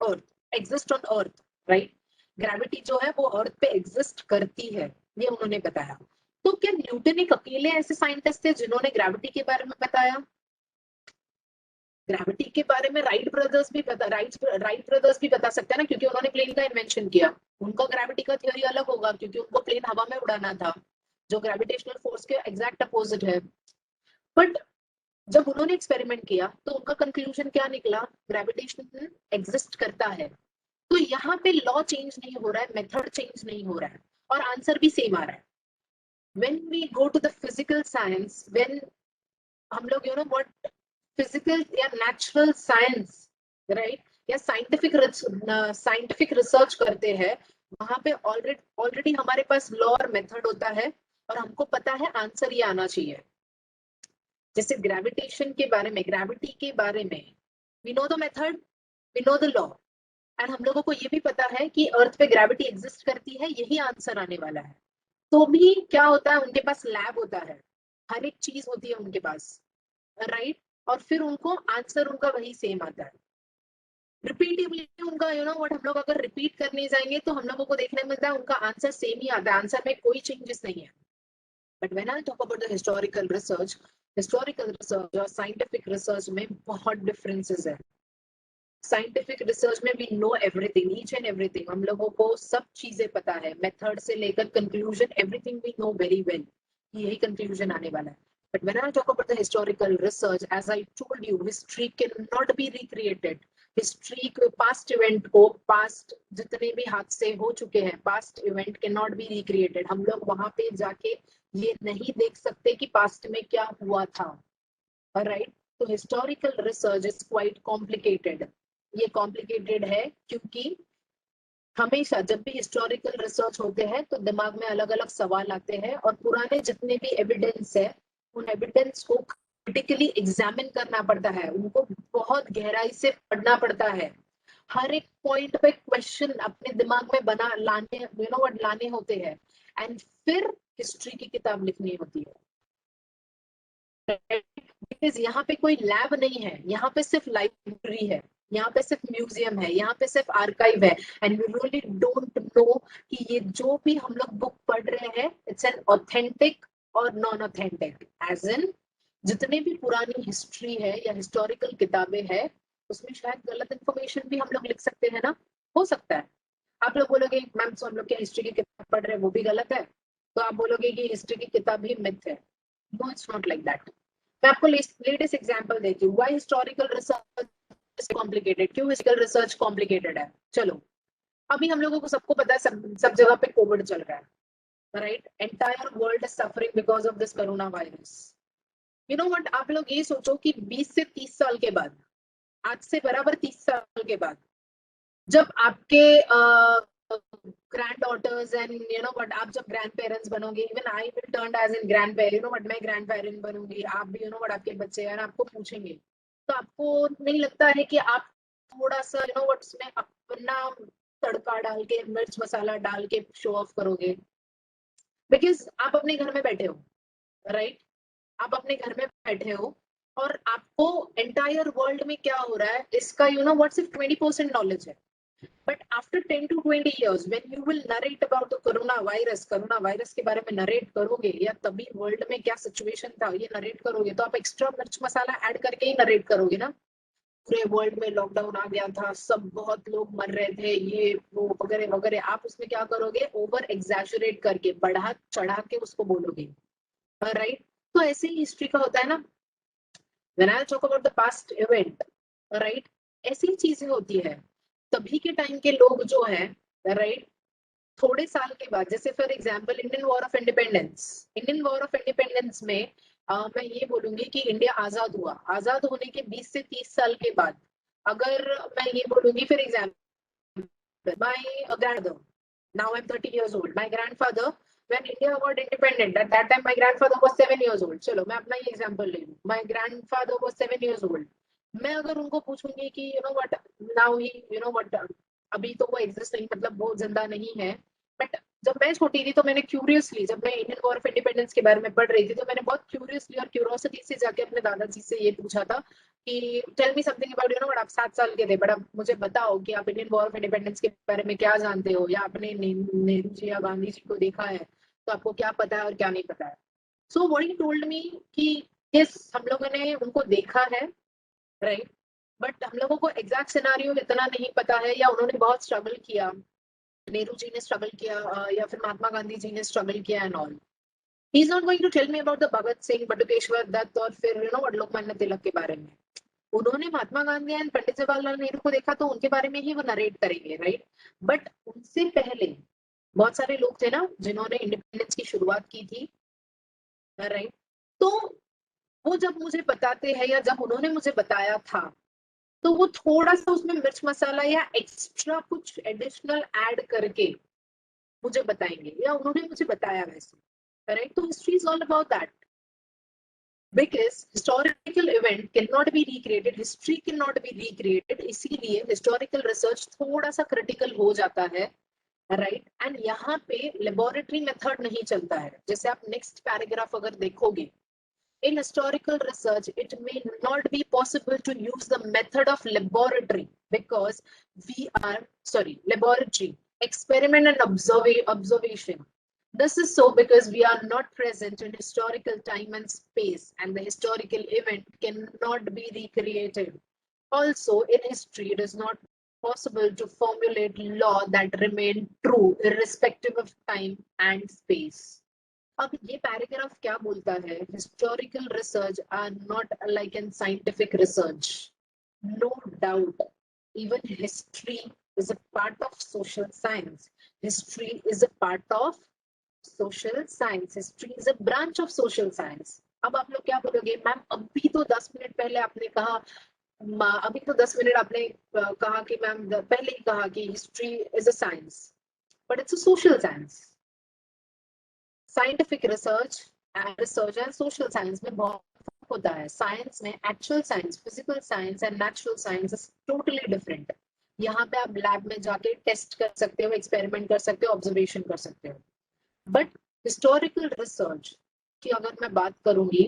earth, exist on earth, right. Gravity जो है वो अर्थ पे एग्जिस्ट करती है, ये उन्होंने बताया। तो क्या न्यूटन एक अकेले ऐसे साइंटिस्ट थे जिन्होंने ग्रेविटी के बारे में बताया? ग्रेविटी के बारे में राइट ब्रदर्स भी बता, राइट ब्रदर्स भी बता सकते हैं ना, क्योंकि उन्होंने प्लेन का इन्वेंशन किया। उनका ग्रेविटी का थ्योरी अलग होगा क्योंकि उनको प्लेन हवा में उड़ाना था, जो ग्रेविटेशनल फोर्स के एग्जैक्ट अपोजिट है। बट जब उन्होंने एक्सपेरिमेंट किया तो उनका कंक्लूजन क्या निकला, ग्रेविटेशन एग्जिस्ट करता है। तो यहाँ पे लॉ चेंज नहीं हो रहा है, मेथड चेंज नहीं हो रहा है और आंसर भी सेम आ रहा है। when we go to the physical science, when हम लोग यू नो व्हाट फिजिकल या नेचुरल साइंस, राइट, या साइंटिफिक रिसर्च करते हैं, वहां पे ऑलरेडी हमारे पास लॉ और मेथड होता है और हमको पता है आंसर ये आना चाहिए। जैसे ग्रेविटेशन के बारे में, ग्रेविटी के बारे में we know the method, we know the law, and हम लोगों को ये भी पता है कि अर्थ पे ग्रेविटी एग्जिस्ट करती है, यही आंसर आने वाला है। तो भी क्या होता है, उनके पास लैब होता है, हर एक चीज होती है उनके पास, राइट। और फिर उनको आंसर उनका वही सेम आता है रिपीटिवली उनका, व्हाट, हम लोग अगर रिपीट करने जाएंगे तो हम लोगों को देखने मिलता है उनका आंसर सेम ही आता है, आंसर में कोई चेंजेस नहीं है। But when I talk about the historical research और साइंटिफिक रिसर्च में बहुत डिफरेंसेस है। साइंटिफिक रिसर्च में we know everything, each and everything, हम लोगों को सब चीजें पता है, मेथड से लेकर conclusion, everything we know very well, यही कंक्लूजन आने वाला है। But when I talk about the historical research, as I told you, history cannot be recreated. History को, पास्ट इवेंट को, पास्ट जितने भी हादसे हो चुके हैं, past event can not be recreated. हम लोग वहां पे जाके ये नहीं देख सकते कि पास्ट में क्या हुआ था, राइट। तो historical research is quite complicated. ये कॉम्प्लिकेटेड है क्योंकि हमेशा जब भी हिस्टोरिकल रिसर्च होते हैं तो दिमाग में अलग अलग सवाल आते हैं, और पुराने जितने भी एविडेंस है उन एविडेंस को क्रिटिकली एग्जामिन करना पड़ता है, उनको बहुत गहराई से पढ़ना पड़ता है, हर एक पॉइंट पे क्वेश्चन अपने दिमाग में बना लाने, लाने होते हैं, एंड फिर हिस्ट्री की किताब लिखनी होती है। बिकॉज यहाँ पे कोई लैब नहीं है, यहाँ पे सिर्फ लाइब्रेरी है, यहाँ पे सिर्फ म्यूजियम है, यहाँ पे सिर्फ आर्काइव है, and we really don't know कि ये जो भी हम लोग बुक पढ़ रहे हैं इट्स एन ऑथेंटिक और नॉन ऑथेंटिक, एज इन जितने भी पुरानी हिस्ट्री है या हिस्टोरिकल किताबें हैं उसमें शायद गलत इन्फॉर्मेशन भी हम लोग लिख सकते हैं ना, हो सकता है। आप लोग बोलोगे मैम तो हम लोग क्या हिस्ट्री की किताब पढ़ रहे हैं वो भी गलत है, तो आप बोलोगे कि हिस्ट्री की किताब ही मिथ है। No, it's not like that. मैं आपको लेटेस्ट एग्जांपल देती हूँ, व्हाई हिस्टोरिकल रिसर्च कॉम्प्लिकेटेड, क्यों हिस्टोरिकल रिसर्च कॉम्प्लिकेटेड है। चलो, अभी हम लोगों को सबको पता है, सब जगह पे कोविड चल रहा है, right. Entire world is suffering because of this corona virus. You know what, आप लोग ये सोचो कि 20 से 30 साल के बाद, आज से बराबर 30 साल के बाद, जब आपके ग्रैंड डॉटर्स एंड व्हाट, आप जब ग्रैंड पेरेंट्स बनोगे, even I will turn as in grandparent, what, मैं ग्रैंड पेरेंट बनूंगी, आप भी व्हाट, आपके बच्चे हैं, आपको पूछेंगे, तो आपको नहीं लगता है कि आप थोड़ा सा व्हाट उसमें अपना तड़का डाल के, मिर्च मसाला डाल के शो ऑफ करोगे, बिकॉज आप अपने घर में बैठे हो, राइट। आप अपने घर में बैठे हो और आपको एंटायर वर्ल्ड में क्या हो रहा है इसका व्हाट सिर्फ 20% नॉलेज है। But after 10 to 20 years when you will narrate about the corona virus के बारे में नरेट करोगे, या तभी वर्ल्ड में क्या सिचुएशन था ये नरेट करोगे, तो आप एक्स्ट्रा मिर्च मसाला ऐड करके ही नरेट करोगे ना। पूरे वर्ल्ड में लॉकडाउन आ गया था, सब बहुत लोग मर रहे थे, ये वो वगैरह वगैरह, आप उसमें क्या करोगे, ओवर एग्जैजरेट करके, बढ़ा चढ़ा के उसको बोलोगे, राइट। तो ऐसे ही हिस्ट्री का होता है ना, when I talk about the past event, right, ऐसी चीजें होती है। तभी के टाइम के लोग जो है, राइट, थोड़े साल के बाद, जैसे for example Indian war of independence में मैं ये बोलूंगी कि इंडिया आजाद हुआ, आजाद होने के 20 से 30 साल के बाद, अगर मैं ये बोलूंगी for example my grandfather, now I'm 30 years old, my grandfather, when India got independent, at that time my grandfather was 7 years old, चलो मैं अपना ये एग्जांपल ले लूं, my grandfather was 7 years old, मैं अगर उनको पूछूंगी कि what, now he what, अभी तो वो एग्जिस्ट नहीं, मतलब वो जिंदा नहीं है, बट जब मैं छोटी थी तो मैंने क्यूरियसली, जब मैं इंडियन वॉर ऑफ इंडिपेंडेंस के बारे में पढ़ रही थी, तो मैंने बहुत क्यूरियसली और क्यूरोसिटी से जाके अपने दादाजी से ये पूछा था कि tell me something about but आप 7 साल के थे, बट अब मुझे बताओ कि आप इंडियन वॉर ऑफ इंडिपेंडेंस के बारे में क्या जानते हो, या आपने नेहरू जी या गांधी जी को देखा है, तो आपको क्या पता है और क्या नहीं पता है। So what he told me कि यस, हम लोगों ने उनको देखा है, राइट, बट हम लोगों को एग्जैक्ट सिनारियो इतना नहीं पता है, या उन्होंने बहुत स्ट्रगल किया, नेहरू जी ने स्ट्रगल किया, या फिर महात्मा गांधी जी ने स्ट्रगल किया and all. He is not going to tell me about the Bhagat Singh, Batukeshwar Dutt, और फिर लोकमान्य तिलक के बारे में। उन्होंने महात्मा गांधी एंड पंडित जवाहरलाल नेहरू को देखा तो उनके बारे में ही वो नरेट करेंगे, राइट। बट उनसे पहले बहुत सारे लोग थे ना जिन्होंने इंडिपेंडेंस की शुरुआत की थी, राइट। तो वो जब मुझे बताते हैं, या जब उन्होंने मुझे बताया था, तो वो थोड़ा सा उसमें मिर्च मसाला या एक्स्ट्रा कुछ एडिशनल ऐड करके मुझे बताएंगे, या उन्होंने मुझे बताया वैसे, राइट। तो history is all about that, because historical event cannot be recreated, history cannot be recreated, इसीलिए historical research थोड़ा सा critical हो जाता है राइट एंड यहाँ पे लेबोरेटरी मेथड नहीं चलता है. जैसे आप नेक्स्ट पैराग्राफ अगर देखोगे, in historical research it may not be possible to use the method of laboratory because we are laboratory experiment and observation. This is so because we are not present in historical time and space, and the historical event cannot be recreated. Also, in history, it is not possible to formulate law that remain true irrespective of time and space. अब ये पैराग्राफ क्या बोलता है? Historical research are not like in scientific research. No doubt, even history is a part of social science. History is a part of social science. History is a branch of social science. अब आप लोग क्या बोलोगे, मैम अभी तो 10 मिनट पहले आपने कहा, अभी तो 10 मिनट आपने कहा कि मैम पहले ही कहा कि history is a science, but it's a social science. Scientific research and social science में बहुत फर्क होता है. साइंस में actual science, physical science and natural science is totally different. यहाँ पे आप लैब में जाके टेस्ट कर सकते हो, एक्सपेरिमेंट कर सकते हो, ऑब्जर्वेशन कर सकते हो. बट हिस्टोरिकल रिसर्च की अगर मैं बात करूंगी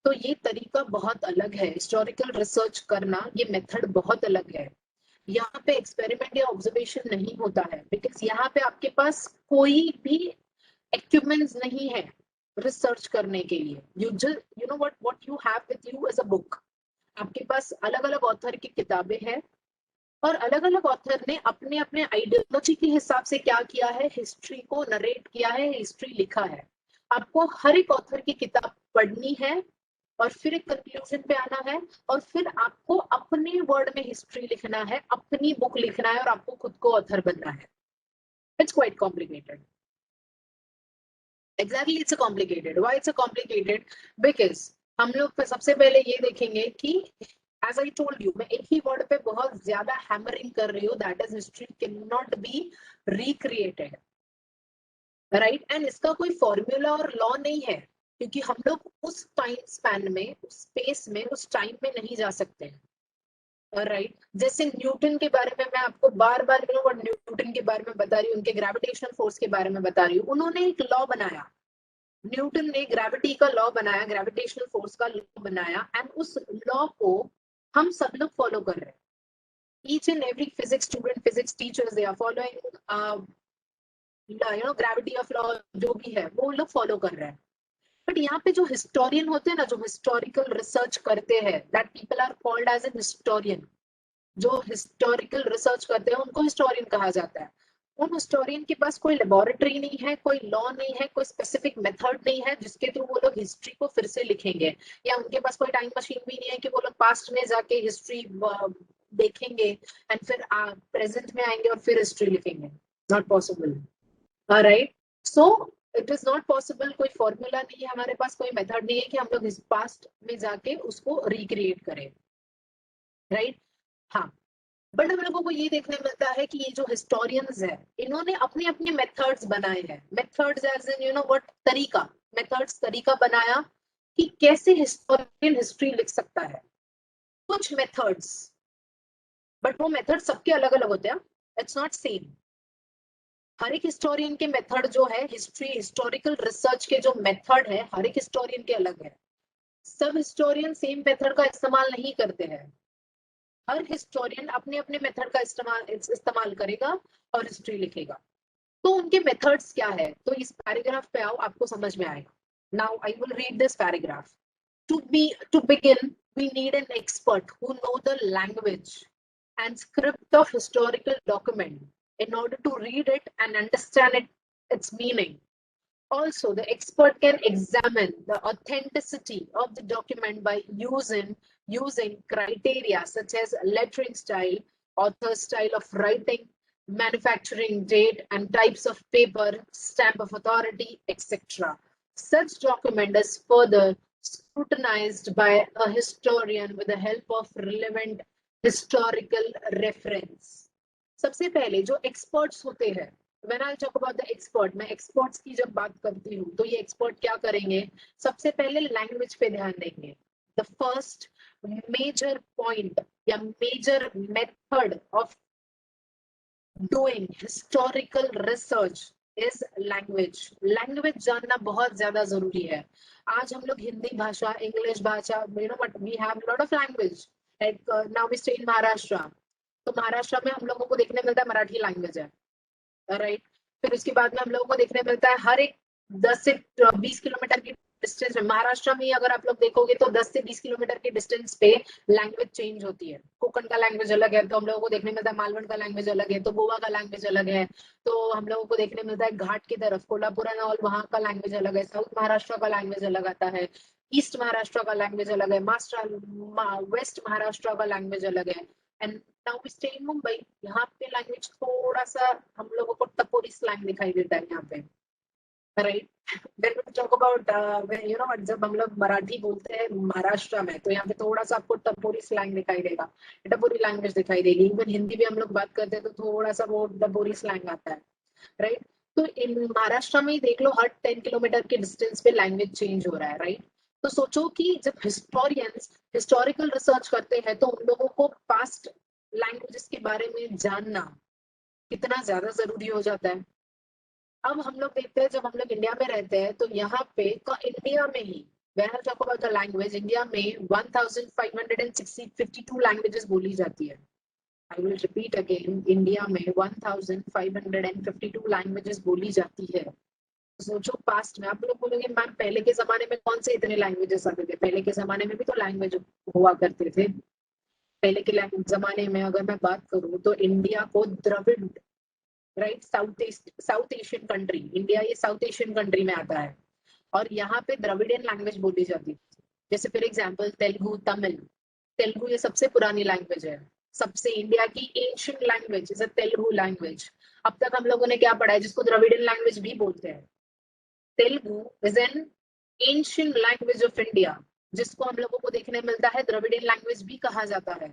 तो ये तरीका बहुत अलग है. हिस्टोरिकल रिसर्च करना, ये मेथड बहुत अलग है. यहाँ पे एक्सपेरिमेंट या ऑब्जर्वेशन नहीं होता है, बिकॉज यहाँ पे आपके पास कोई भी इक्विपमेंट्स नहीं है रिसर्च करने के लिए. You know what you have with you is a book. आपके पास अलग अलग ऑथर की किताबें हैं, और अलग अलग ऑथर ने अपने अपने आइडियोलॉजी के हिसाब से क्या किया है, हिस्ट्री को नरेट किया है, हिस्ट्री लिखा है. आपको हर एक ऑथर की किताब पढ़नी है और फिर एक कंक्लूजन पे आना है, और फिर आपको अपने वर्ड में हिस्ट्री लिखना है, अपनी बुक लिखना है, और आपको खुद को ऑथर बनना है. It's quite complicated. Exactly, it's a complicated. Why it's a complicated? Because हम लोग सबसे पहले ये देखेंगे कि as I told you, मैं एक ही वर्ड पे बहुत ज्यादा हैमरिंग कर रही हूँ, that is history cannot be recreated, right? And इसका कोई फॉर्मूला और लॉ नहीं है, क्योंकि हम लोग उस टाइम स्पैन में, उस स्पेस में, उस टाइम में नहीं जा सकते हैं. राइट जैसे न्यूटन के बारे में मैं आपको बार बार न्यूटन के बारे में बता रही हूँ, उनके ग्रेविटेशनल फोर्स के बारे में बता रही हूँ. उन्होंने एक लॉ बनाया, न्यूटन ने ग्रेविटी का लॉ बनाया, ग्रेविटेशनल फोर्स का लॉ बनाया, एंड उस लॉ को हम सब लोग फॉलो कर रहे हैं. Each and every physics student, physics teachers, they are following gravity of law, जो भी है वो लोग फॉलो कर रहे हैं. बट यहाँ पे जो हिस्टोरियन होते हैं ना, जो हिस्टोरिकल रिसर्च करते हैं, that people are called as an historian. जो हिस्टोरिकल रिसर्च करते हैं उनको हिस्टोरियन कहा जाता है. उन हिस्टोरियन के पास कोई लेबोरेटरी नहीं है, कोई लॉ नहीं है, कोई स्पेसिफिक मेथड नहीं है जिसके थ्रू वो लोग हिस्ट्री को फिर से लिखेंगे. या उनके पास कोई टाइम मशीन भी नहीं है कि वो लोग पास्ट में जाके हिस्ट्री देखेंगे एंड फिर प्रेजेंट में आएंगे और फिर हिस्ट्री लिखेंगे. Not possible. Right so it is not possible. कोई फॉर्मूला नहीं है हमारे पास, कोई मेथड नहीं है कि हम लोग इस पास्ट में जाके उसको रिक्रिएट करें. राइट हाँ, बट हम लोगों को ये देखने मिलता है कि ये जो हिस्टोरियंस है, इन्होंने अपने अपने मेथड्स बनाए हैं. Methods as in you know what, तरीका, मेथड्स, तरीका बनाया कि कैसे हिस्टोरियन हिस्ट्री लिख सकता है. कुछ मेथड्स, बट वो मेथड सबके अलग अलग होते हैं. It's not same. हर एक हिस्टोरियन के मेथड जो है, हिस्ट्री हिस्टोरिकल रिसर्च के जो मेथड है, हर एक हिस्टोरियन के अलग है. सब हिस्टोरियन सेम मेथड का इस्तेमाल नहीं करते हैं. हर हिस्टोरियन अपने अपने मेथड का इस्तेमाल करेगा और हिस्ट्री लिखेगा. तो उनके मेथड्स क्या है, तो इस पैराग्राफ पे आओ, आपको समझ में आएगा. Now I will read this paragraph. To begin, we need an expert who know the language and script of historical document in order to read it and understand its meaning. Also, the expert can examine the authenticity of the document by using criteria such as lettering style, author style of writing, manufacturing date, and types of paper, stamp of authority, etc. Such document is further scrutinized by a historian with the help of relevant historical reference. सबसे पहले जो experts होते हैं, when I talk about the expert, मैं experts की जब बात करती हूँ तो ये expert क्या करेंगे, सबसे पहले language पे ध्यान देंगे. The first major point या major method of doing historical research is language. Language जानना बहुत ज्यादा जरूरी है। आज हम लोग हिंदी भाषा, इंग्लिश भाषा, you know but we have lot of language, like now we stay in Maharashtra. तो महाराष्ट्र में हम लोगों को देखने मिलता है मराठी लैंग्वेज है, राइट। फिर उसके बाद में हम लोगों को देखने मिलता है हर एक 10 से 20 किलोमीटर की डिस्टेंस में, महाराष्ट्र में अगर आप लोग देखोगे तो 10 से 20 किलोमीटर के डिस्टेंस पे लैंग्वेज चेंज होती है। कोकण का लैंग्वेज अलग है तो हम लोगों को देखने मिलता है, मालवण का लैंग्वेज अलग है तो गोवा का लैंग्वेज अलग है। तो हम लोगों को देखने मिलता है घाट की तरफ कोल्हापुर एंड ऑल, वहां का लैंग्वेज अलग है। साउथ महाराष्ट्र का लैंग्वेज अलग आता है, ईस्ट महाराष्ट्र का लैंग्वेज अलग है, वेस्ट महाराष्ट्र का लैंग्वेज अलग है। And now we stay in Mumbai, यहाँ पे लैंग्वेज थोड़ा सा हम लोगों को टपोरी स्लैंग दिखाई देता है यहाँ पे, right. When we talk about you know जब हम लोग मराठी बोलते हैं महाराष्ट्र में तो यहाँ पे थोड़ा सा आपको टपोरी स्लैंग दिखाई देगा, टपोरी लैंग्वेज दिखाई देगी। इवन हिंदी भी हम लोग बात करते हैं तो थोड़ा सा वो टपोरी स्लैंग आता है, राइट। तो इन महाराष्ट्र में ही देख लो, हर 10 किलोमीटर के डिस्टेंस पे लैंग्वेज चेंज हो रहा है, राइट। तो सोचो कि जब हिस्टोरियंस हिस्टोरिकल रिसर्च करते हैं तो उन लोगों को पास्ट लैंग्वेजेस के बारे में जानना कितना ज्यादा जरूरी हो जाता है। अब हम लोग देखते हैं जब हम लोग इंडिया में रहते हैं तो यहाँ पे इंडिया में ही when I talk about the language, India में 1552 लैंग्वेजेस बोली जाती है। I will repeat again, India में 1552 लैंग्वेजेस बोली जाती है। सोचो पास्ट में, आप लोग बोलोगे मैम पहले के जमाने में कौन से इतने लैंग्वेजेस आते थे? पहले के जमाने में भी तो लैंग्वेज हुआ करते थे। पहले के जमाने में अगर मैं बात करूँ तो इंडिया को Dravid, right, South Asian country, India ये साउथ एशियन कंट्री में आता है और यहाँ पे द्रविडियन लैंग्वेज बोली जाती है। जैसे फॉर एग्जांपल तेलुगु, तमिल। तेलुगु ये सबसे पुरानी लैंग्वेज है, सबसे इंडिया की ancient language is a Telugu language. अब तक हम लोगों ने क्या पढ़ा है, जिसको द्रविडियन लैंग्वेज भी बोलते हैं। Telugu is an ancient language of India, जिसको हम लोगों को देखने मिलता है द्रविडियन लैंग्वेज भी कहा जाता है।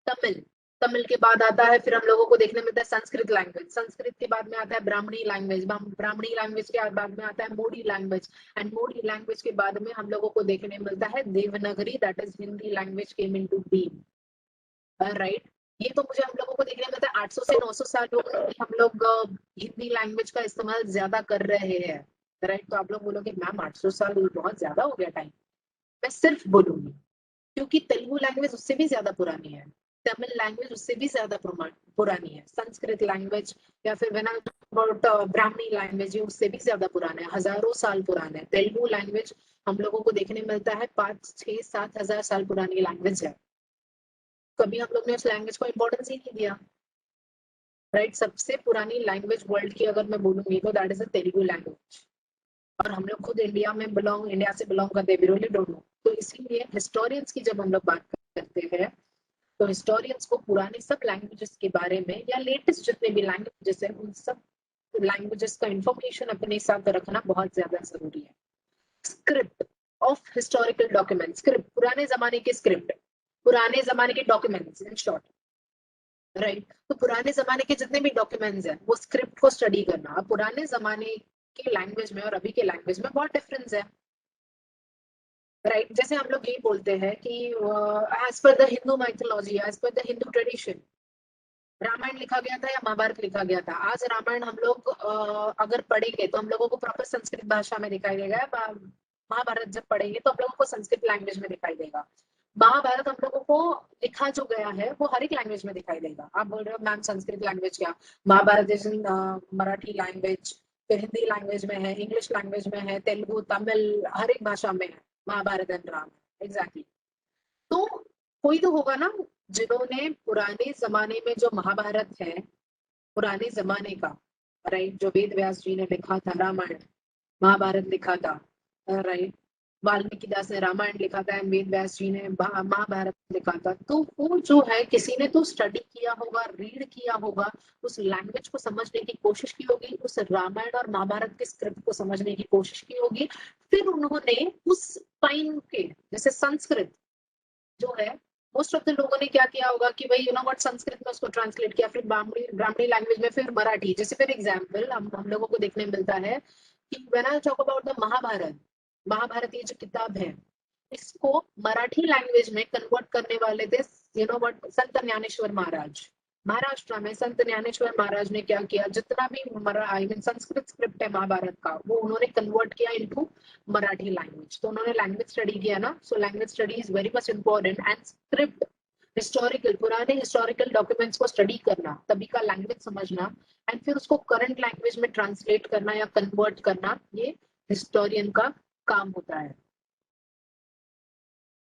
तमिल, तमिल के बाद आता है फिर हम लोगों को देखने मिलता है संस्कृत लैंग्वेज, संस्कृत के बाद में आता है ब्राह्मणी लैंग्वेज, ब्राह्मणी लैंग्वेज के बाद में आता है मोडी लैंग्वेज, एंड मोडी लैंग्वेज के बाद में हम लोगों को देखने मिलता है Devanagari, that is Hindi language came into being, right. ये तो मुझे हम लोगों को देखने मिलता है 800 से 900 साल हो गए हम लोग हिंदी लैंग्वेज का इस्तेमाल ज्यादा कर रहे हैं, राइट। तो आप लोग बोलोगे मैम 800 साल बहुत ज्यादा हो गया टाइम। मैं सिर्फ बोलूंगी क्योंकि तेलुगु लैंग्वेज उससे भी ज्यादा पुरानी है, तमिल लैंग्वेज उससे भी ज्यादा पुरानी है, संस्कृत लैंग्वेज या फिर ब्राह्मणी लैंग्वेज उससे भी ज्यादा पुराना है, हजारों साल पुराना है। तेलुगु लैंग्वेज हम लोगों को देखने मिलता है 5, 6, 7 हजार साल पुरानी लैंग्वेज है। कभी हम लोग ने उस लैंग्वेज को इम्पोर्टेंस ही नहीं दिया, राइट। सबसे पुरानी लैंग्वेज वर्ल्ड की अगर मैं बोलूंगी तो that is a Telugu language, और हम लोग खुद इंडिया से बिलोंग करते हैं, रियली डोंट नो। तो इसीलिए हिस्टोरियंस की जब हम लोग बात करते हैं तो हिस्टोरियंस को पुराने सब लैंग्वेजेस के बारे में या लेटेस्ट जितने भी लैंग्वेजेस है उन सब लैंग्वेजेस का इंफॉर्मेशन अपने साथ रखना बहुत ज्यादा जरूरी है। Script of historical document, script पुराने जमाने के स्क्रिप्ट, पुराने जमाने के डॉक्यूमेंट्स इन शॉर्ट, राइट। तो पुराने जमाने के जितने भी डॉक्यूमेंट्स हैं वो स्क्रिप्ट को स्टडी करना। अब पुराने जमाने के लैंग्वेज में और अभी के लैंग्वेज में बहुत डिफरेंस है, राइट। जैसे हम लोग ये बोलते हैं कि as per the Hindu mythology, as per the Hindu tradition Ramayana लिखा गया था या महाभारत लिखा गया था। आज रामायण हम लोग अगर पढ़ेंगे तो हम लोगों को प्रॉपर संस्कृत भाषा में दिखाई देगा, महाभारत जब पढ़ेंगे तो हम लोगों को संस्कृत लैंग्वेज में दिखाई देगा। महाभारत हम लोगों को लिखा जो गया है वो हर एक लैंग्वेज में दिखाई देगा। आप बोल रहे हो मैम संस्कृत लैंग्वेज क्या, Mahabharata is in Marathi language, फिर हिंदी लैंग्वेज में है, इंग्लिश लैंग्वेज में है, तेलुगु, तमिल, हर एक भाषा में है महाभारत एंड राम, एग्जैक्टली। तो कोई तो होगा ना जिन्होंने पुराने जमाने में जो महाभारत है, पुराने जमाने का, राइट, जो वेद व्यास जी ने लिखा था, रामायण महाभारत लिखा था, राइट। वाल्मीकि दास ने रामायण लिखा था, वेद व्यास जी ने महाभारत लिखा था। तो वो जो है किसी ने तो स्टडी किया होगा, रीड किया होगा, उस लैंग्वेज को समझने की कोशिश की होगी, उस रामायण और महाभारत के स्क्रिप्ट को समझने की कोशिश की होगी। फिर उन्होंने उस टाइम के, जैसे संस्कृत जो है, मोस्ट ऑफ द लोगों ने क्या किया होगा कि भाई यू नो व्हाट, संस्कृत में उसको ट्रांसलेट किया, फिर ब्राह्मणी लैंग्वेज में, फिर मराठी। जैसे फॉर एग्जांपल हम लोगों को देखने मिलता है कि when I talk about the Mahabharata, Mahabharata ये जो किताब है इसको मराठी लैंग्वेज में कन्वर्ट करने वाले थे यू नो व्हाट, संत ज्ञानेश्वर महाराज, महाराष्ट्र में संत ज्ञानेश्वर महाराज ने क्या किया, जितना भी आई मीन संस्कृत स्क्रिप्ट है महाभारत का, वो उन्होंने कन्वर्ट किया इनटू मराठी लैंग्वेज। तो उन्होंने लैंग्वेज स्टडी किया ना, so language study is very much important. And script, historical, पुराने हिस्टोरिकल डॉक्यूमेंट्स को स्टडी करना, तभी का लैंग्वेज समझना, एंड फिर उसको करंट लैंग्वेज में ट्रांसलेट करना या कन्वर्ट करना, ये हिस्टोरियन का काम होता है।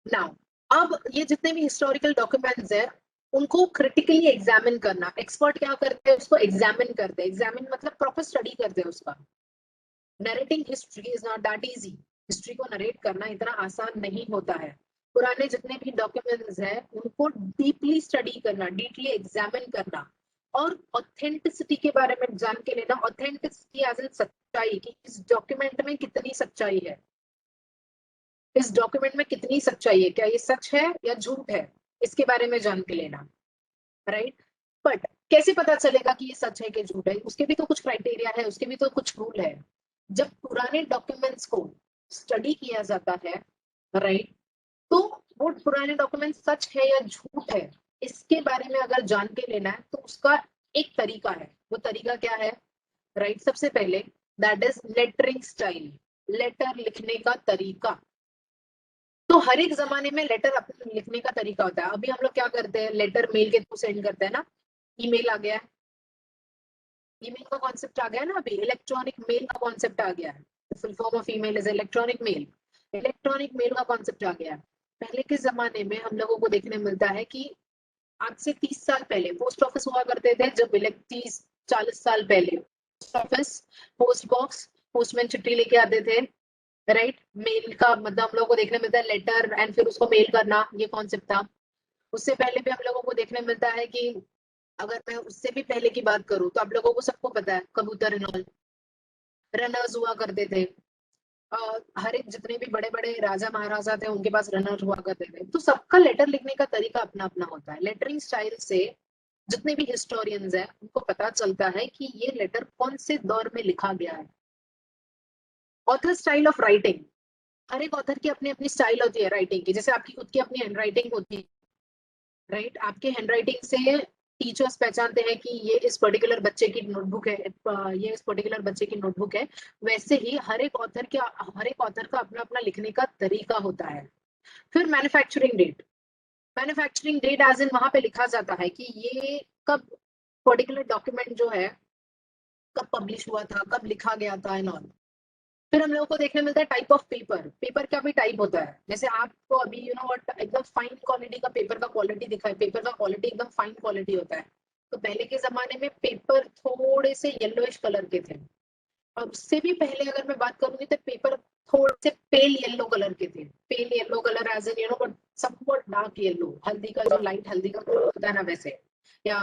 नाउ अब ये जितने भी हिस्टोरिकल डॉक्यूमेंट्स है उनको क्रिटिकली एग्जामिन करना। एक्सपर्ट क्या करते हैं, उसको एग्जामिन करते हैं। एग्जामिन मतलब प्रॉपर स्टडी करते हैं उसका। Narrating history is not that easy. History को नरेट करना इतना आसान नहीं होता है। पुराने जितने भी डॉक्यूमेंट्स हैं उनको डीपली स्टडी करना, डीपली एग्जामिन करना, और ऑथेंटिसिटी के बारे में जान के लेना। ऑथेंटिसिटी एज इन सच्चाई, कि इस डॉक्यूमेंट में कितनी सच्चाई है, इस डॉक्यूमेंट में कितनी सच्चाई है, क्या ये सच है या झूठ है, इसके बारे में जान के लेना, राइट। बट कैसे पता चलेगा कि ये सच है कि झूठ है, उसके भी तो कुछ क्राइटेरिया है, उसके भी तो कुछ रूल है। जब पुराने डॉक्यूमेंट्स को स्टडी किया जाता है, राइट, तो वो पुराने डॉक्यूमेंट सच है या झूठ है, इसके बारे में अगर जान के लेना है तो उसका एक तरीका है। वो तरीका क्या है, राइट, सबसे पहले that is lettering style, letter लिखने का तरीका। तो हर एक जमाने में लेटर अपने लिखने का तरीका होता है। अभी हम लोग क्या करते हैं, लेटर मेल के थ्रू सेंड करते हैं ना, ईमेल आ गया है, ईमेल का कॉन्सेप्ट आ गया है ना, अभी इलेक्ट्रॉनिक मेल का कॉन्सेप्ट आ गया है। Full form of email is electronic mail. Electronic mail का कॉन्सेप्ट आ गया है। पहले के जमाने में हम लोगों को देखने मिलता है कि आज से 30 साल पहले पोस्ट ऑफिस हुआ करते थे। जब 30-40 साल पहले post office, post box, postman चिट्ठी लेके आते थे, राइट। मेल का मतलब हम लोगों को देखने मिलता है लेटर एंड फिर उसको मेल करना, ये कॉन्सेप्ट था। उससे पहले भी हम लोगों को देखने मिलता है कि अगर मैं उससे भी पहले की बात करूं तो आप लोगों को सबको पता है कबूतर एंड ऑल, रनर्स हुआ करते थे। हर एक जितने भी बड़े बड़े राजा महाराजा थे उनके पास रनर हुआ करते थे। तो सबका लेटर लिखने का तरीका अपना अपना होता है। लेटरिंग स्टाइल से जितने भी हिस्टोरियंस हैं उनको पता चलता है कि ये लेटर कौन से दौर में लिखा गया है। ऑथर स्टाइल ऑफ राइटिंग, हर एक ऑथर की अपनी अपनी स्टाइल होती है राइटिंग की। जैसे आपकी खुद की अपनी हैंड राइटिंग होती है, राइट। आपके हैंड राइटिंग से टीचर्स पहचानते हैं कि ये इस पर्टिकुलर बच्चे की नोटबुक है, ये इस पर्टिकुलर बच्चे की नोटबुक है। वैसे ही हर एक ऑथर का अपना अपना लिखने का तरीका होता है। फिर manufacturing date, manufacturing date as in वहां पे लिखा जाता है कि ये कब पर्टिकुलर डॉक्यूमेंट जो है कब पब्लिश हुआ था, कब लिखा गया था एंड ऑल। फिर हम लोगों को देखने मिलता है टाइप ऑफ पेपर। पेपर का भी टाइप होता है। जैसे आपको अभी यू नो व्हाट एकदम फाइन क्वालिटी का पेपर का क्वालिटी दिखा है, पेपर का क्वालिटी एकदम फाइन क्वालिटी होता है। तो पहले के जमाने में पेपर थोड़े से येलोइश कलर के थे, और उससे भी पहले अगर मैं बात करूंगी तो पेपर थोड़े से पेल येलो कलर के थे। Pale yellow colour as in you know but somewhat dark yellow, हल्दी का जो लाइट हल्दी का कलर होता है ना वैसे, या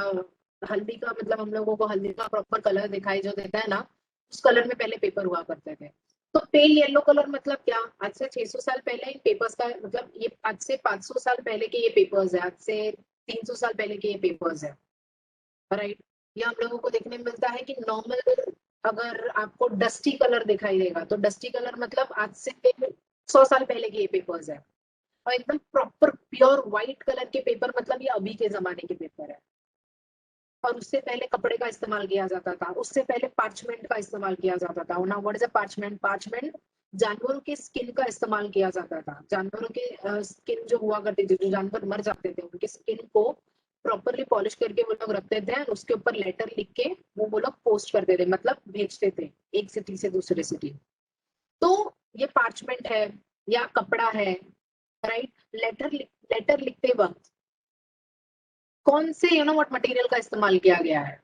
हल्दी का मतलब हम लोगों को हल्दी का प्रॉपर कलर दिखाई जो देता है ना, उस कलर में पहले पेपर हुआ करते थे। तो पेल येलो कलर मतलब क्या, आज से 600 साल पहले इन पेपर्स का मतलब, ये आज से 500 साल पहले के ये पेपर्स है, आज से 300 साल पहले के ये पेपर्स है, राइट। ये हम लोगों को देखने में मिलता है कि नॉर्मल अगर आपको डस्टी कलर दिखाई देगा तो डस्टी कलर मतलब आज से 100 साल पहले के ये पेपर्स है। और एकदम प्रॉपर प्योर व्हाइट कलर के पेपर मतलब ये अभी के जमाने के पेपर है। और उससे पहले कपड़े का इस्तेमाल किया जाता था, उससे पहले पार्चमेंट का इस्तेमाल किया जाता था। ना what is a parchment, parchment जानवरों के स्किन का इस्तेमाल किया जाता था। जानवरों के स्किन जो हुआ करती थी, जो जानवर मर जाते थे उनके स्किन को प्रॉपरली पॉलिश करके वो लोग रखते थे, उसके ऊपर लेटर लिख के वो लोग पोस्ट करते थे, मतलब भेजते थे एक सिटी से दूसरे सिटी। तो ये पार्चमेंट है या कपड़ा है, राइट। लेटर लिखते वक्त कौन से यू नो व्हाट मटेरियल का इस्तेमाल किया गया है,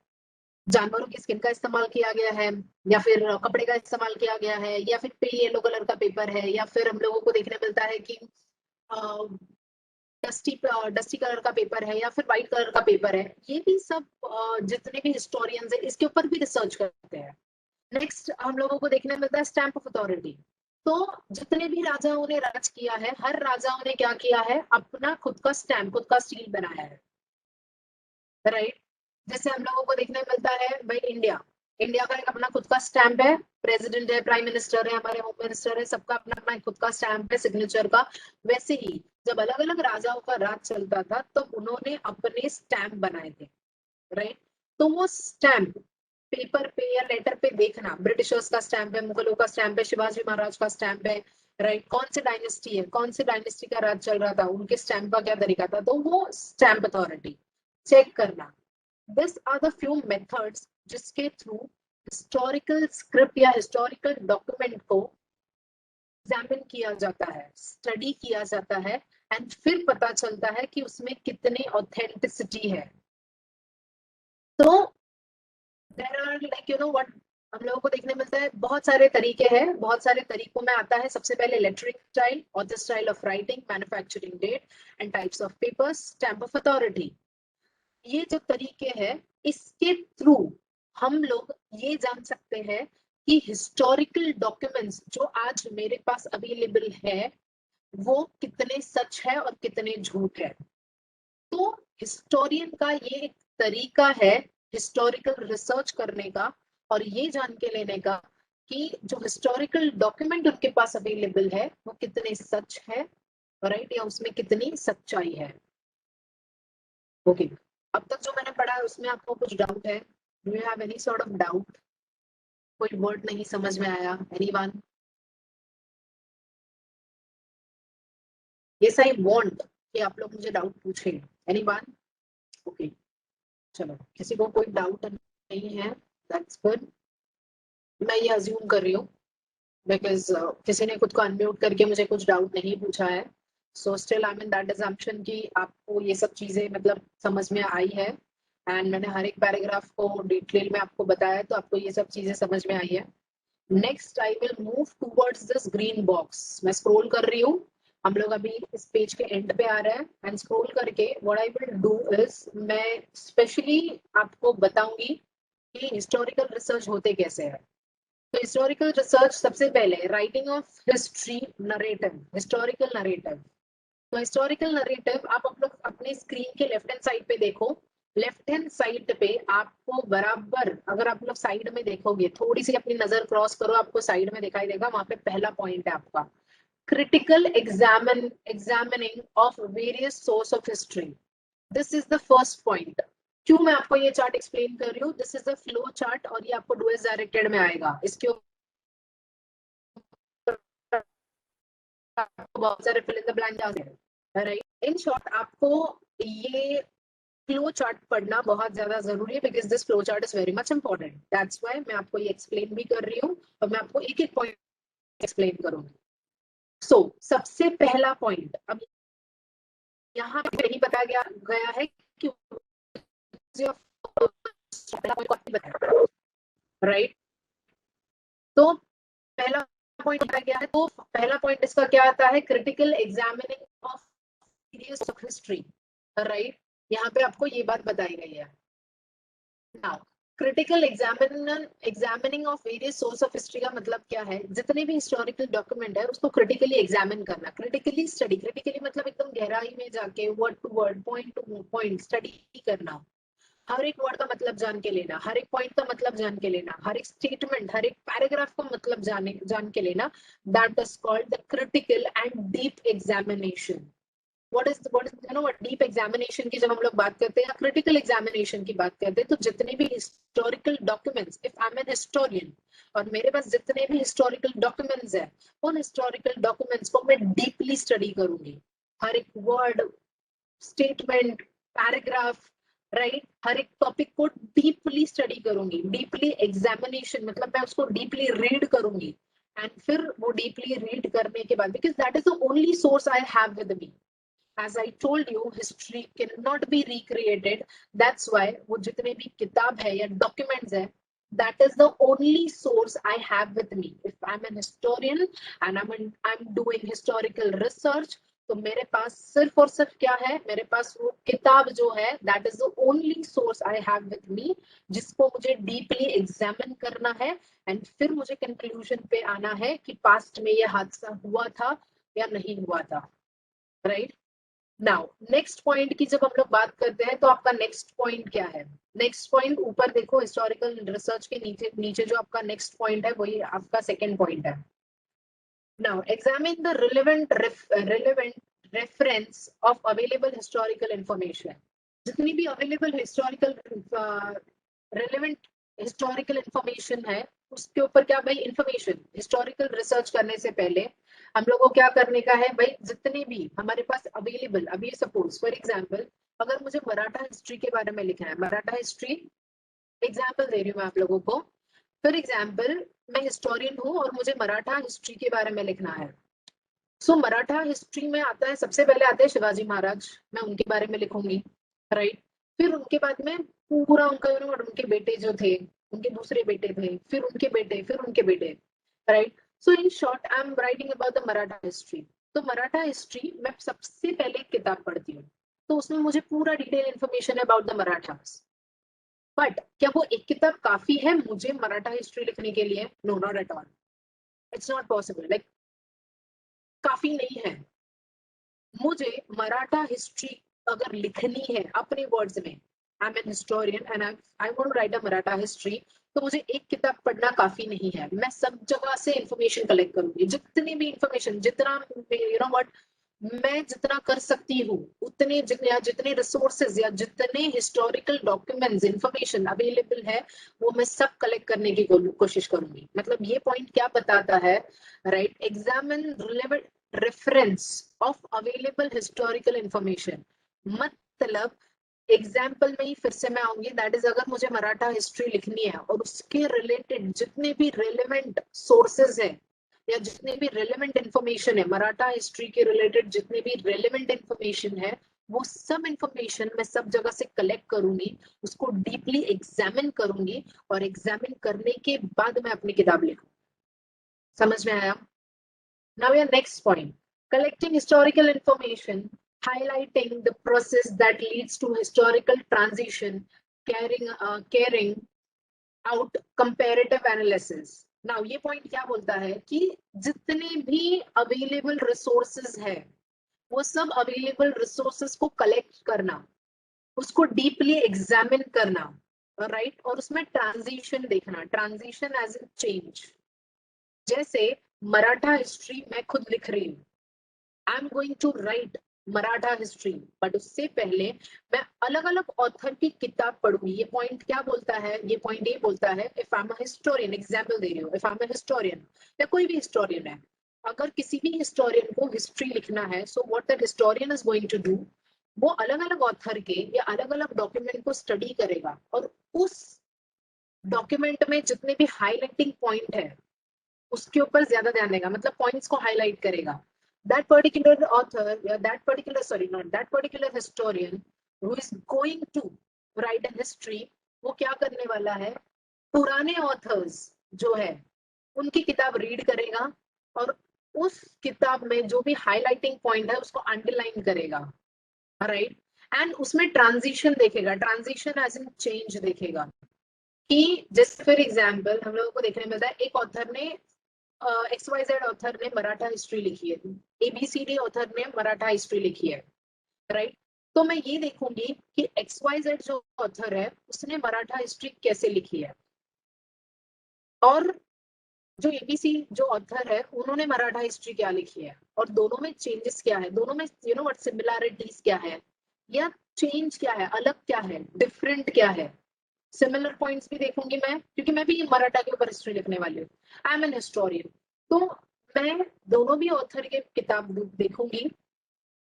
जानवरों की स्किन का इस्तेमाल किया गया है, या फिर कपड़े का इस्तेमाल किया गया है, या फिर पेल येलो कलर का पेपर है, या फिर हम लोगों को देखने मिलता है कि डस्टी कलर का पेपर है, या फिर व्हाइट कलर का पेपर है। ये भी सब जितने भी हिस्टोरियंस है इसके ऊपर भी रिसर्च करते हैं। नेक्स्ट हम लोगों को देखने मिलता है स्टैंप ऑफ अथॉरिटी। तो जितने भी राजाओं ने राज किया है, हर राजाओं ने क्या किया है, अपना खुद का स्टैंप, खुद का सील बनाया है, राइट। जैसे हम लोगों को देखने मिलता है भाई इंडिया, इंडिया का एक अपना खुद का स्टैंप है। प्रेसिडेंट है, प्राइम मिनिस्टर है, हमारे होम मिनिस्टर है, सबका अपना अपना खुद का स्टैंप है सिग्नेचर का। वैसे ही जब अलग अलग राजाओं का राज चलता था तो उन्होंने अपने स्टैंप बनाए थे। राइट। तो वो स्टैम्प पेपर पे या लेटर पे देखना, ब्रिटिशर्स का स्टैम्प है, मुगलों का स्टैम्प है, शिवाजी महाराज का स्टैम्प है, राइट, कौन सी डायनेस्टी है, कौन सी डायनेस्टी का राज चल रहा था, उनके स्टैम्प का क्या तरीका था, तो वो स्टैम्प अथॉरिटी चेक करना। This are the few methods जिसके थ्रू हिस्टोरिकल स्क्रिप्ट या हिस्टोरिकल डॉक्यूमेंट को एग्जामिन किया जाता है, स्टडी किया जाता है, एंड फिर पता चलता है कि उसमें कितनी ऑथेंटिसिटी है। तो there are like you know what हम लोगों को देखने मिलता है, बहुत सारे तरीके हैं, बहुत सारे तरीकों में आता है। सबसे पहले लेटरिंग स्टाइल और the style of writing, manufacturing date and types of papers, stamp of authority. ये जो तरीके हैं, इसके थ्रू हम लोग ये जान सकते हैं कि हिस्टोरिकल डॉक्यूमेंट्स जो आज मेरे पास अवेलेबल है वो कितने सच है और कितने झूठ है। तो हिस्टोरियन का ये एक तरीका है हिस्टोरिकल रिसर्च करने का और ये जान के लेने का कि जो हिस्टोरिकल डॉक्यूमेंट उनके पास अवेलेबल है वो कितने सच है, राइट, या उसमें कितनी सच्चाई है। ओके, अब तक जो मैंने पढ़ा है उसमें आपको कुछ डाउट है? Do you have any sort of doubt? कोई वर्ड नहीं समझ में आया? एनीवन? यस आई वांट कि आप लोग मुझे डाउट पूछें। एनीवन? ओके, चलो, किसी को कोई डाउट नहीं है, दैट्स गुड। मैं ये अज्यूम कर रही हूँ बिकॉज किसी ने खुद को अनम्यूट करके मुझे कुछ डाउट नहीं पूछा है। So still I am in that assumption कि आपको ये सब चीजें मतलब समझ में आई है, एंड मैंने हर एक पैराग्राफ को डिटेल में आपको बताया तो आपको ये सब चीजें समझ में आई है। Next I will move towards this green box. मैं स्क्रॉल कर रही हूँ, हम लोग अभी इस पेज के एंड पे आ रहे हैं, एंड स्क्रॉल करके what I will do is मैं स्पेशली आपको बताऊंगी कि हिस्टोरिकल रिसर्च होते कैसे है। तो हिस्टोरिकल रिसर्च सबसे पहले writing of history narrative, historical narrative. तो हिस्टोरिकल नरेटिव आप लोग अपने स्क्रीन के लेफ्ट हैंड साइड पे देखो। लेफ्ट हैंड साइड पे आपको बराबर, अगर आप लोग साइड में देखोगे, थोड़ी सी अपनी नजर क्रॉस करो, आपको साइड में दिखाई देगा, वहां पे पहला पॉइंट है आपका critical examining of various source of history. This is the first point. क्यों मैं आपको ये चार्ट एक्सप्लेन कर रही हूँ? This is the flow chart और ये आपको डुअल डायरेक्टेड में आएगा। इसके आपको बहुत सारे फिल इन द ब्लैंक आ गए, राइट। इन शॉर्ट आपको ये फ्लो चार्ट पढ़ना बहुत ज्यादा जरूरी है because this flow chart is very much important. That's why मैं आपको ये एक्सप्लेन भी कर रही हूँ और मैं आपको एक एक पॉइंट एक्सप्लेन करूंगी। सो सबसे पहला पॉइंट, अब यहाँ पे नहीं बताया गया है कि राइट। तो पहला पॉइंट बताया गया है, तो पहला पॉइंट इसका क्या आता है? Critical examining of periods of history, right. यहाँ पे आपको ये बात बताई गई है। Now critical examining of various source of history का मतलब क्या है? जितने भी हिस्टोरिकल डॉक्यूमेंट है उसको क्रिटिकली एग्जामिन करना, क्रिटिकली स्टडी, क्रिटिकली मतलब एकदम गहराई में जाके word to word, point to point study करना, हर एक वर्ड का मतलब जान के लेना, हर एक पॉइंट का मतलब जान के लेना, हर एक स्टेटमेंट, हर एक पैराग्राफ का मतलब जान के लेना। That is called the critical and deep examination. What is you know what deep examination की जब हम लोग बात करते हैं या क्रिटिकल एग्जामिनेशन की बात करते हैं, तो जितने भी historical documents, if I am an historian और मेरे पास जितने भी हिस्टोरिकल डॉक्यूमेंट्स है, उन हिस्टोरिकल डॉक्यूमेंट्स को मैं डीपली स्टडी करूंगी। हर एक वर्ड, स्टेटमेंट, पैराग्राफ, राइट, हर एक टॉपिक को डीपली स्टडी करूंगी। डीपली एग्जामिनेशन मतलब मैं उसको डीपली रीड करूंगी, एंड फिर वो डीपली रीड करने के बाद, because that is the only source I have with me. As I told you, history cannot be recreated. That's why वो जितने भी किताब है या documents है, that is the only source I have with me. If I'm an historian and I'm doing historical research, तो मेरे पास सिर्फ और सिर्फ क्या है? मेरे पास वो किताब जो है, that is the only source I have with me, जिसको मुझे deeply examine करना है, and फिर मुझे conclusion पे आना है कि past में ये हादसा हुआ था या नहीं हुआ था, right? नाउ नेक्स्ट पॉइंट की जब हम लोग बात करते हैं तो आपका नेक्स्ट पॉइंट क्या है? नेक्स्ट पॉइंट ऊपर देखो, हिस्टोरिकल रिसर्च के नीचे नीचे जो आपका नेक्स्ट पॉइंट है वही आपका सेकंड पॉइंट है। Now examine the relevant reference of available historical information. जितनी भी available historical relevant historical information है उसके ऊपर क्या भाई, इंफॉर्मेशन हिस्टोरिकल रिसर्च करने से पहले हम लोग को क्या करने का है भाई, जितने भी हमारे पास अवेलेबल, अभी सपोज फॉर एग्जांपल अगर मुझे मराठा हिस्ट्री के बारे में लिखना है, मराठा हिस्ट्री एग्जांपल दे रही हूँ मैं आप लोगों को, फॉर एग्जांपल मैं हिस्टोरियन हूँ और मुझे मराठा हिस्ट्री के बारे में लिखना है। सो मराठा हिस्ट्री में आता है, सबसे पहले आते हैं शिवाजी महाराज, मैं उनके बारे में लिखूंगी, राइट। फिर उनके बाद में पूरा उनका और उनके बेटे जो थे, उनके दूसरे बेटे थे, फिर उनके बेटे, फिर उनके बेटे, right. So in short I am writing about the Maratha history. तो मराठा हिस्ट्री मैं सबसे पहले एक किताब पढ़ती हूँ, तो उसमें मुझे पूरा detail information about the Marathas. But क्या वो एक किताब काफी है मुझे मराठा हिस्ट्री लिखने के लिए? No, not at all, it's not possible, like काफी नहीं है। मुझे मराठा हिस्ट्री अगर लिखनी है अपने वर्ड्स में, I am an historian and I want to write a Maratha history, तो मुझे एक किताब पढ़ना काफी नहीं है। मैं सब जगह से इंफॉर्मेशन कलेक्ट करूंगी, जितनी भी इंफॉर्मेशन, जितना यू नो व्हाट मैं जितना कर सकती हूँ उतने जितने रिसोर्सेज या जितने हिस्टोरिकल डॉक्यूमेंट्स इंफॉर्मेशन अवेलेबल है वो मैं सब कलेक्ट करने की कोशिश करूंगी। मतलब ये पॉइंट क्या बताता है, right, examine relevant reference of available historical information. मतलब एग्जाम्पल में ही फिर से मैं आऊंगी, दैट इज अगर मुझे मराठा हिस्ट्री लिखनी है और उसके रिलेटेड जितने भी रिलेवेंट सोर्सेज है या जितने भी रेलेवेंट इंफॉर्मेशन है, मराठा हिस्ट्री के रिलेटेड जितने भी रेलेवेंट इंफॉर्मेशन है, वो सब इंफॉर्मेशन मैं सब जगह से कलेक्ट करूंगी, उसको डीपली एग्जामिन करूंगी और एग्जामिन करने के बाद मैं अपनी किताब लिखूंगी। समझ में आया? Now your next point, collecting historical information, highlighting the process that leads to historical transition, carrying out comparative analysis. Now ये point क्या बोलता है कि जितने भी available resources है वो सब available resources को collect करना, उसको डीपली एग्जामिन करना, राइट, और उसमें ट्रांजिशन देखना, ट्रांजिशन एज इन चेंज। जैसे मराठा हिस्ट्री मैं खुद लिख रही हूँ, I am going to write Maratha history, but उससे पहले मैं अलग अलग ऑथर की किताब पढ़ूंगी। ये पॉइंट क्या बोलता है, ये पॉइंट ये बोलता है, if I am a historian, example दे रही हूँ, if I am a historian या कोई भी हिस्टोरियन है, अगर किसी भी हिस्टोरियन को हिस्ट्री लिखना है, so what that historian is going to do, वो अलग अलग ऑथर के या अलग अलग डॉक्यूमेंट को स्टडी करेगा और उस डॉक्यूमेंट में जितने भी हाईलाइटिंग पॉइंट है उसके ऊपर ज्यादा ध्यान देगा, मतलब पॉइंट्स को हाईलाइट करेगा। that particular author, that particular, sorry, not that particular historian who is going to write a history, वो क्या करने वाला है, पुराने ऑथर्स जो है उनकी किताब रीड करेगा और उस किताब में जो भी हाईलाइटिंग पॉइंट है उसको अंडरलाइन करेगा, राइट, एंड उसमें ट्रांजिशन देखेगा, ट्रांजिशन एज इन चेंज देखेगा। कि जैसे फॉर एग्जाम्पल हम लोगों को देखने मिलता है एक ऑथर ने XYZ ऑथर ने मराठा हिस्ट्री लिखी है, ABCD ऑथर ने मराठा हिस्ट्री लिखी है, राइट। तो मैं ये देखूंगी कि XYZ जो ऑथर है उसने मराठा हिस्ट्री कैसे लिखी है और जो ABC जो ऑथर है उन्होंने मराठा हिस्ट्री क्या लिखी है और दोनों में चेंजेस क्या है, दोनों में यू नो व्हाट सिमिलैरिटीज क्या है या चेंज क्या है, अलग क्या है, डिफरेंट क्या है। सिमिलर पॉइंट्स भी देखूंगी मैं, क्योंकि मैं भी मराठा के ऊपर हिस्ट्री लिखने वाली हूँ, आई एम एन हिस्टोरियन। तो मैं दोनों भी ऑथर के किताब देखूंगी,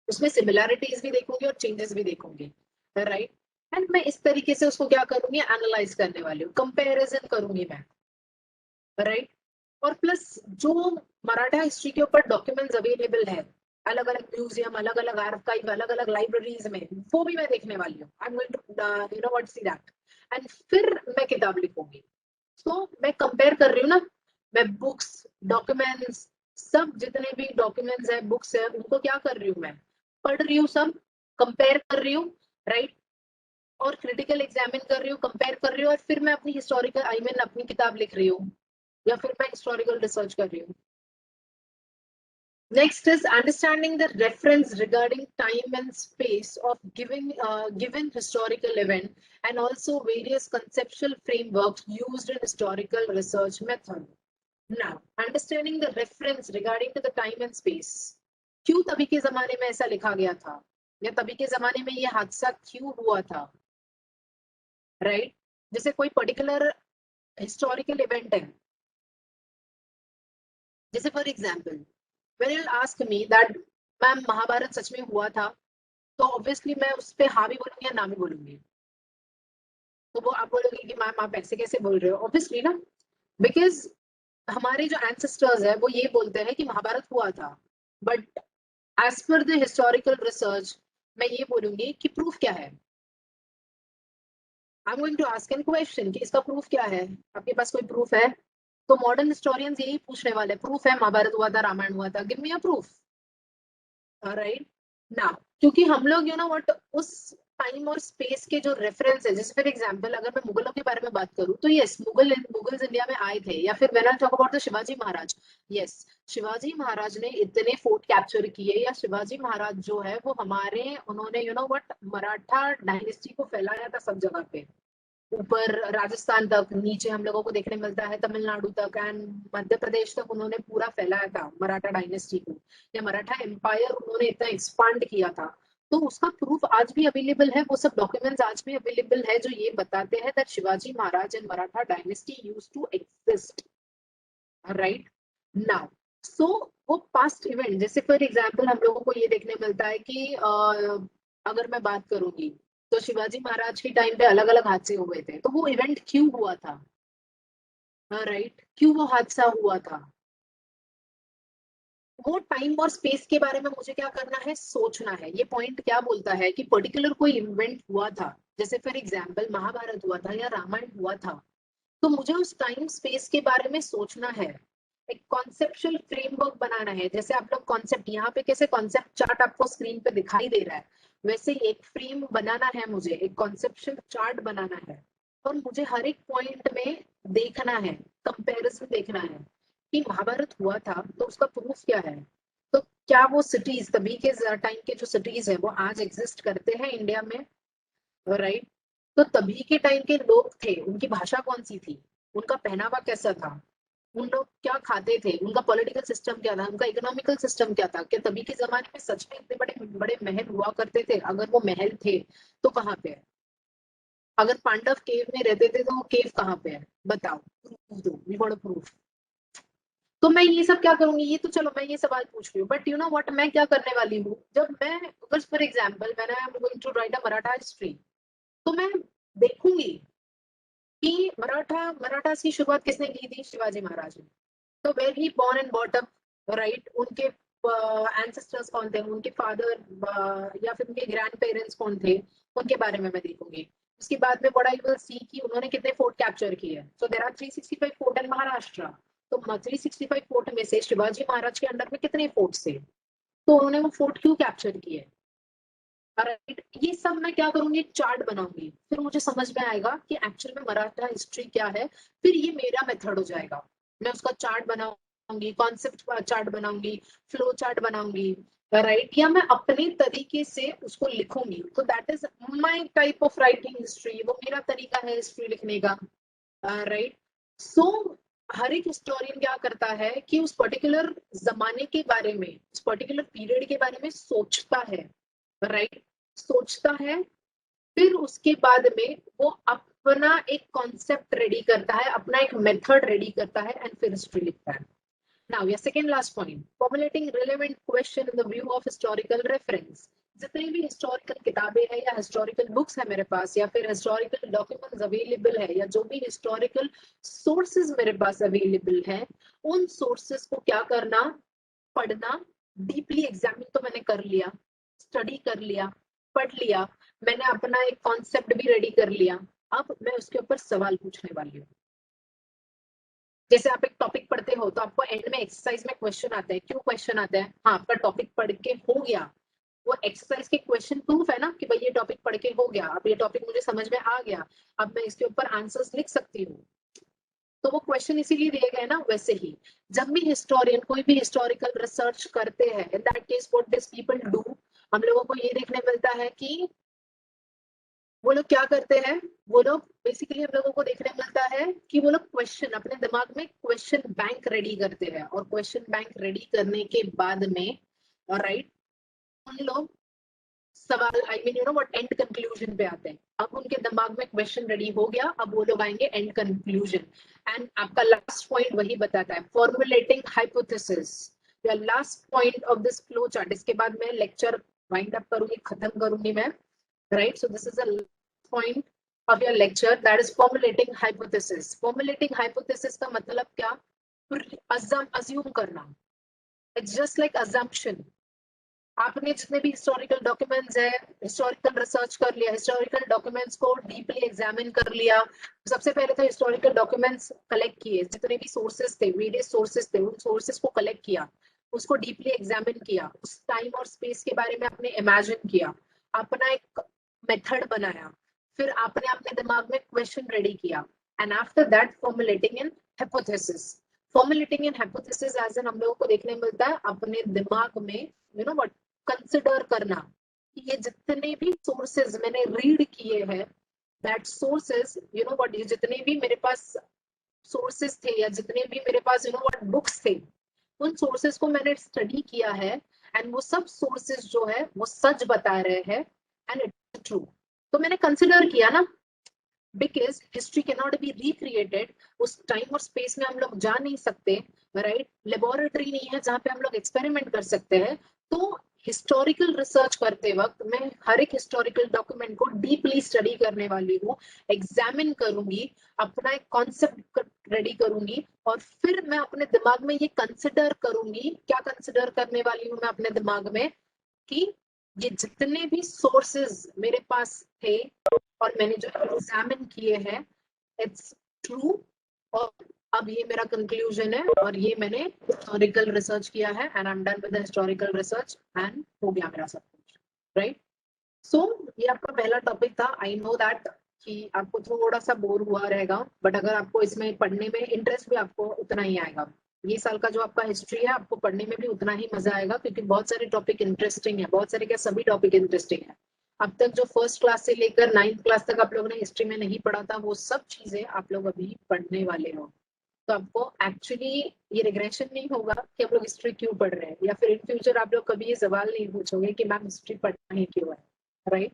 उसमें सिमिलैरिटीज भी देखूंगी और चेंजेस भी देखूंगी, राइट। एंड मैं इस तरीके से उसको क्या करूंगी, एनालाइज करने वाली हूँ, कंपेरिजन करूंगी मैं, राइट। और प्लस जो मराठा हिस्ट्री के ऊपर डॉक्यूमेंट्स अवेलेबल है अलग अलग म्यूजियम, अलग अलग आर्काइव, अलग अलग लाइब्रेरीज में, वो भी मैं देखने वाली हूँ, I am going to you know what see that, and फिर मैं किताब लिखूंगी। तो मैं कंपेयर कर रही हूँ ना, मैं बुक्स, डॉक्यूमेंट्स, सब जितने भी डॉक्यूमेंट्स है, बुक्स है, उनको क्या कर रही हूँ, मैं पढ़ रही हूँ, सब कंपेयर कर रही हूँ, राइट, और क्रिटिकल एग्जामिन कर रही हूँ, कंपेयर कर रही हूँ, और फिर मैं अपनी हिस्टोरिकल आई मीन अपनी किताब लिख रही हूँ या फिर मैं हिस्टोरिकल रिसर्च कर रही हूँ। Next is understanding the reference regarding time and space of given historical event and also various conceptual frameworks used in historical research method. Now, understanding the reference regarding to the time and space. क्यों तभी के जमाने में ऐसा लिखा गया था, या तभी के जमाने में ये हादसा क्यों हुआ था, राइट? जैसे कोई पर्टिकुलर हिस्टोरिकल इवेंट है, जैसे for example when you ask me that ma'am Mahabharat सच में हुआ था, तो ऑब्वियसली मैं उस पर हाँ भी बोलूंगी या ना भी बोलूंगी। तो वो आप बोलोगे कि मैम आप ऐसे कैसे बोल रहे हो, ऑब्वियसली ना, बिकॉज हमारे जो एंसेस्टर्स है वो ये बोलते हैं कि महाभारत हुआ था, but as per the historical research मैं ये बोलूंगी कि प्रूफ क्या है। I am going to ask an question कि इसका प्रूफ क्या है, आपके पास कोई प्रूफ है? तो मॉडर्न हिस्टोरियंस यही पूछने वाले, प्रूफ है महाभारत हुआ था, रामायण हुआ था, give me a proof, right ना? क्योंकि हम लोग यू नो व्हाट उस टाइम और स्पेस के जो रेफरेंस है, जैसे फॉर एग्जांपल अगर मैं मुगलों के बारे में बात करूं तो यस, मुगल्स इंडिया में आए थे, या फिर when I talk about the Shivaji Maharaj, yes, Shivaji Maharaj ने इतने फोर्ट कैप्चर किए, या शिवाजी महाराज जो है वो हमारे, उन्होंने you know what Maratha dynasty को फैलाया था सब जगह पे, ऊपर राजस्थान तक, नीचे हम लोगों को देखने मिलता है तमिलनाडु तक एंड मध्य प्रदेश तक उन्होंने पूरा फैलाया था मराठा डायनेस्टी को, या मराठा एम्पायर उन्होंने इतना एक्सपांड किया था। तो उसका प्रूफ आज भी अवेलेबल है, वो सब डॉक्यूमेंट्स आज भी अवेलेबल है जो ये बताते हैं that Shivaji Maharaj and Maratha dynasty used to exist, right now. So वो पास्ट इवेंट, जैसे फॉर एग्जांपल हम लोगों को ये देखने मिलता है कि अगर मैं बात करूंगी तो शिवाजी महाराज के टाइम पे अलग अलग हादसे हुए थे, तो वो इवेंट क्यों हुआ था, राइट? क्यों वो हादसा हुआ था? वो टाइम और स्पेस के बारे में मुझे क्या करना है, सोचना है। ये पॉइंट क्या बोलता है कि पर्टिकुलर कोई इवेंट हुआ था, जैसे फॉर एग्जांपल महाभारत हुआ था या रामायण हुआ था, तो मुझे उस टाइम स्पेस के बारे में सोचना है, एक कॉन्सेप्चुअल फ्रेमवर्क बनाना है। जैसे आप लोग कॉन्सेप्ट यहाँ पे कैसे कॉन्सेप्ट चार्ट आपको स्क्रीन पे दिखाई दे रहा है, वैसे ही एक फ्रेम बनाना है, मुझे एक कॉन्सेप्चुअल चार्ट बनाना है, और मुझे हर एक पॉइंट में देखना है, कंपैरिजन देखना है कि महाभारत हुआ था तो उसका प्रूफ क्या है। तो क्या वो सिटीज, तभी के टाइम के जो सिटीज है वो आज एग्जिस्ट करते हैं इंडिया में, राइट? तो तभी के टाइम के लोग थे, उनकी भाषा कौन सी थी, उनका पहनावा कैसा था, उन लोग क्या खाते थे, उनका पॉलिटिकल सिस्टम क्या था, उनका इकोनॉमिकल सिस्टम क्या था, क्या तभी के जमाने में सच में इतने बड़े बड़े महल हुआ करते थे? अगर वो महल थे तो कहाँ पे है? अगर पांडव केव में रहते थे तो वो केव कहाँ पे है, बताओ, प्रूफ दो, वी वांट प्रूफ। तो मैं ये सब क्या करूंगी, ये तो चलो मैं ये सवाल पूछ रही हूँ, बट यू नो व्हाट मैं क्या करने वाली हूँ, जब मैं अगर for example when I am going to write a Maratha history, तो मैं देखूंगी कि मराठास की शुरुआत किसने की थी, शिवाजी महाराज ने। तो where he born and bought up, right? उनके एंसेस्टर्स कौन थे, उनके फादर या फिर उनके ग्रैंड पेरेंट्स कौन थे, उनके बारे में मैं देखूंगी। उसके बाद में व्हाट आई विल सी कि उन्होंने कितने फोर्ट कैप्चर किए। सो देयर आर 365 फोर्ट इन महाराष्ट्र, तो 365 फोर्ट में से शिवाजी महाराज के अंडर में कितने फोर्ट थे, तो उन्होंने वो फोर्ट क्यों कैप्चर किए, राइट? ये सब मैं क्या करूंगी, चार्ट बनाऊंगी, फिर मुझे समझ में आएगा कि एक्चुअल में मराठा हिस्ट्री क्या है। फिर ये मेरा मेथड हो जाएगा, मैं उसका चार्ट बनाऊंगी, कॉन्सेप्ट चार्ट बनाऊंगी, फ्लो चार्ट बनाऊंगी, राइट? या मैं अपने तरीके से उसको लिखूंगी, तो that is my type of writing history, वो मेरा तरीका है हिस्ट्री लिखने का, राइट? सो हर एक हिस्टोरियन क्या करता है कि उस पर्टिकुलर जमाने के बारे में, उस पर्टिकुलर पीरियड के बारे में सोचता है, राइट? सोचता है, फिर उसके बाद में वो अपना एक कॉन्सेप्ट रेडी करता है, अपना एक मेथड रेडी करता है, एंड फिर हिस्ट्री लिखता है। नाउ या second last point, formulating relevant question in the view of historical reference. जितनी भी हिस्टोरिकल किताबें हैं या हिस्टोरिकल बुक्स है मेरे पास, या फिर हिस्टोरिकल डॉक्यूमेंट्स अवेलेबल है, या जो भी हिस्टोरिकल सोर्सेज मेरे पास अवेलेबल है, उन सोर्सेज को क्या करना, पढ़ना, डीपली एग्जामिन तो मैंने कर लिया, स्टडी कर लिया, पढ़ लिया, मैंने अपना एक कॉन्सेप्ट भी रेडी कर लिया, अब मैं उसके ऊपर सवाल पूछने वाली हूँ। जैसे आप एक टॉपिक पढ़ते हो तो आपको एंड में एक्सरसाइज में क्वेश्चन आता है, क्यों क्वेश्चन आता है? हाँ, आपका टॉपिक पढ़ के हो गया, वो एक्सरसाइज के क्वेश्चन प्रूफ है ना कि भाई ये टॉपिक पढ़ के हो गया, अब ये टॉपिक मुझे समझ में आ गया, अब मैं इसके ऊपर आंसर्स लिख सकती हूँ। तो वो क्वेश्चन इसीलिए दिए गए ना। वैसे ही जब भी हिस्टोरियन कोई भी हिस्टोरिकल रिसर्च करते हैं, in that case what this people do, हम लोगों को ये देखने मिलता है कि वो लोग क्या करते हैं, वो लोग बेसिकली हम लोगों को देखने मिलता है कि वो लोग क्वेश्चन अपने दिमाग में क्वेश्चन बैंक रेडी करते हैं, और क्वेश्चन बैंक रेडी करने के बाद में, राइट, उन लोग सवाल I mean you know what and conclusion पे आते हैं। अब उनके दिमाग में क्वेश्चन रेडी हो गया, अब वो लोग आएंगे एंड कंक्लूजन। एंड आपका लास्ट पॉइंट वही बताता है, फॉर्मुलेटिंग हाइपोथेसिस, या last point of this flow chart. इसके बाद मैं लेक्चर वाइंड अप करूंगी, खत्म करूंगी मैं, right. So this is a point of your lecture, that is formulating hypothesis. Formulating hypothesis का मतलब क्या? assume करना, it's just like assumption। आपने जितने भी हिस्टोरिकल डॉक्यूमेंट्स है, हिस्टोरिकल रिसर्च कर लिया, हिस्टोरिकल डॉक्यूमेंट्स को डीपली एग्जामिन कर लिया। सबसे पहले तो हिस्टोरिकल डॉक्यूमेंट्स कलेक्ट किए, जितने भी सोर्सेस थे, वेरियस सोर्सेस थे, उन सोर्सेस को कलेक्ट किया, उसको डीपली एग्जामिन किया, उस टाइम और स्पेस के बारे में आपने इमेजिन किया, अपना एक मेथड बनाया, फिर आपने अपने दिमाग में क्वेश्चन रेडी किया, and after that formulating in hypothesis. Formulating in hypothesis as an हम लोगों को देखने मिलता है अपने दिमाग में यू नो व्हाट कंसिडर करना कि ये जितने भी सोर्सेज मैंने रीड किए हैं, that sources you know what, ये जितने भी मेरे पास सोर्सेज थे या जितने भी मेरे पास यू नो व्हाट बुक्स थे, उन सोर्सेज को मैंने स्टडी किया है, एंड वो सब सोर्सेज जो है वो सच बता रहे हैं, एंड इट्स ट्रू। तो मैंने कंसिडर किया ना, because history can not be recreated. उस टाइम और स्पेस में हम लोग जा नहीं सकते, राइट। लेबोरेटरी नहीं है जहाँ पे हम लोग एक्सपेरिमेंट कर सकते हैं। तो हिस्टोरिकल रिसर्च करते वक्त मैं हर एक हिस्टोरिकल डॉक्यूमेंट को डीपली स्टडी करने वाली हूँ, एग्जामिन करूंगी, अपना एक कॉन्सेप्ट रेडी करूंगी, और फिर मैं अपने दिमाग में ये कंसिडर करूंगी। क्या कंसिडर करने वाली हूँ मैं अपने दिमाग में? कि ये जितने भी सोर्सेज मेरे पास थे और मैंने जो एग्जामिन किए हैं, इट्स ट्रू, और अब ये मेरा कंक्लूजन है, और ये मैंने हिस्टोरिकल रिसर्च किया है, and I am done with the historical research, and हो गया मेरा सब कुछ, राइट। सो ये आपका पहला टॉपिक था। आई नो दैट कि आपको थोड़ा सा बोर हुआ रहेगा, बट अगर आपको इसमें पढ़ने में इंटरेस्ट भी आपको उतना ही आएगा। ये साल का जो आपका हिस्ट्री है, आपको पढ़ने में भी उतना ही मजा आएगा, क्योंकि बहुत सारे टॉपिक इंटरेस्टिंग है, बहुत सारे क्या सभी टॉपिक इंटरेस्टिंग है। अब तक जो फर्स्ट क्लास से लेकर 9th क्लास तक आप लोगों ने हिस्ट्री में नहीं पढ़ा था, वो सब चीजें आप लोग अभी पढ़ने वाले हो। तो आपको एक्चुअली ये रिग्रेशन नहीं होगा कि हम लोग हिस्ट्री क्यों पढ़ रहे हैं, या फिर इन फ्यूचर आप लोग कभी ये सवाल नहीं पूछोगे कि मैम हिस्ट्री पढ़ना ही क्यों है, राइट।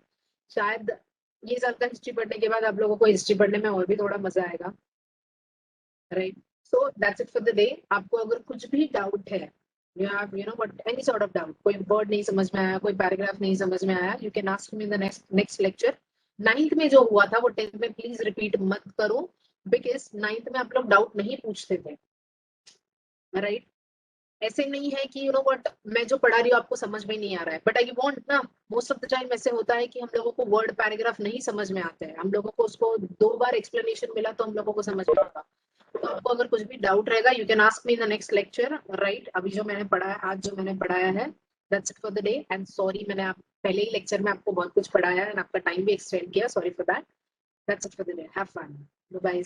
शायद ये साल का हिस्ट्री पढ़ने के बाद आप लोगों को हिस्ट्री पढ़ने में और भी थोड़ा मजा आएगा, right. So that's it for the day. आपको अगर कुछ भी डाउट है, you have you know what any sort of doubt, कोई वर्ड नहीं समझ में आया, कोई पैराग्राफ नहीं समझ में आया, you can ask me in the next lecture। 9th में जो हुआ था वो 10th में प्लीज रिपीट मत करो, बिकॉज 9th में आप लोग डाउट नहीं पूछते थे, राइट। ऐसे नहीं है कि यू नो व्हाट मैं जो पढ़ा रही हूँ आपको समझ में नहीं आ रहा है, बट आई वांट ना, मोस्ट ऑफ द टाइम ऐसे होता है कि हम लोगों को वर्ड पैराग्राफ नहीं समझ में आते हैं, हम लोगों को उसको 2 बार एक्सप्लेनेशन मिला तो हम लोगों को समझ में आता। तो आपको अगर कुछ भी डाउट रहेगा, you can ask me in the next lecture, right. अभी जो मैंने पढ़ा है, आज जो मैंने पढ़ाया है, that's it for the day. And sorry, मैंने आप पहले ही लेक्चर में आपको बहुत कुछ पढ़ाया है, एंड आपका टाइम भी एक्सटेंड किया, sorry for that. That's it for the day, have fun, bye.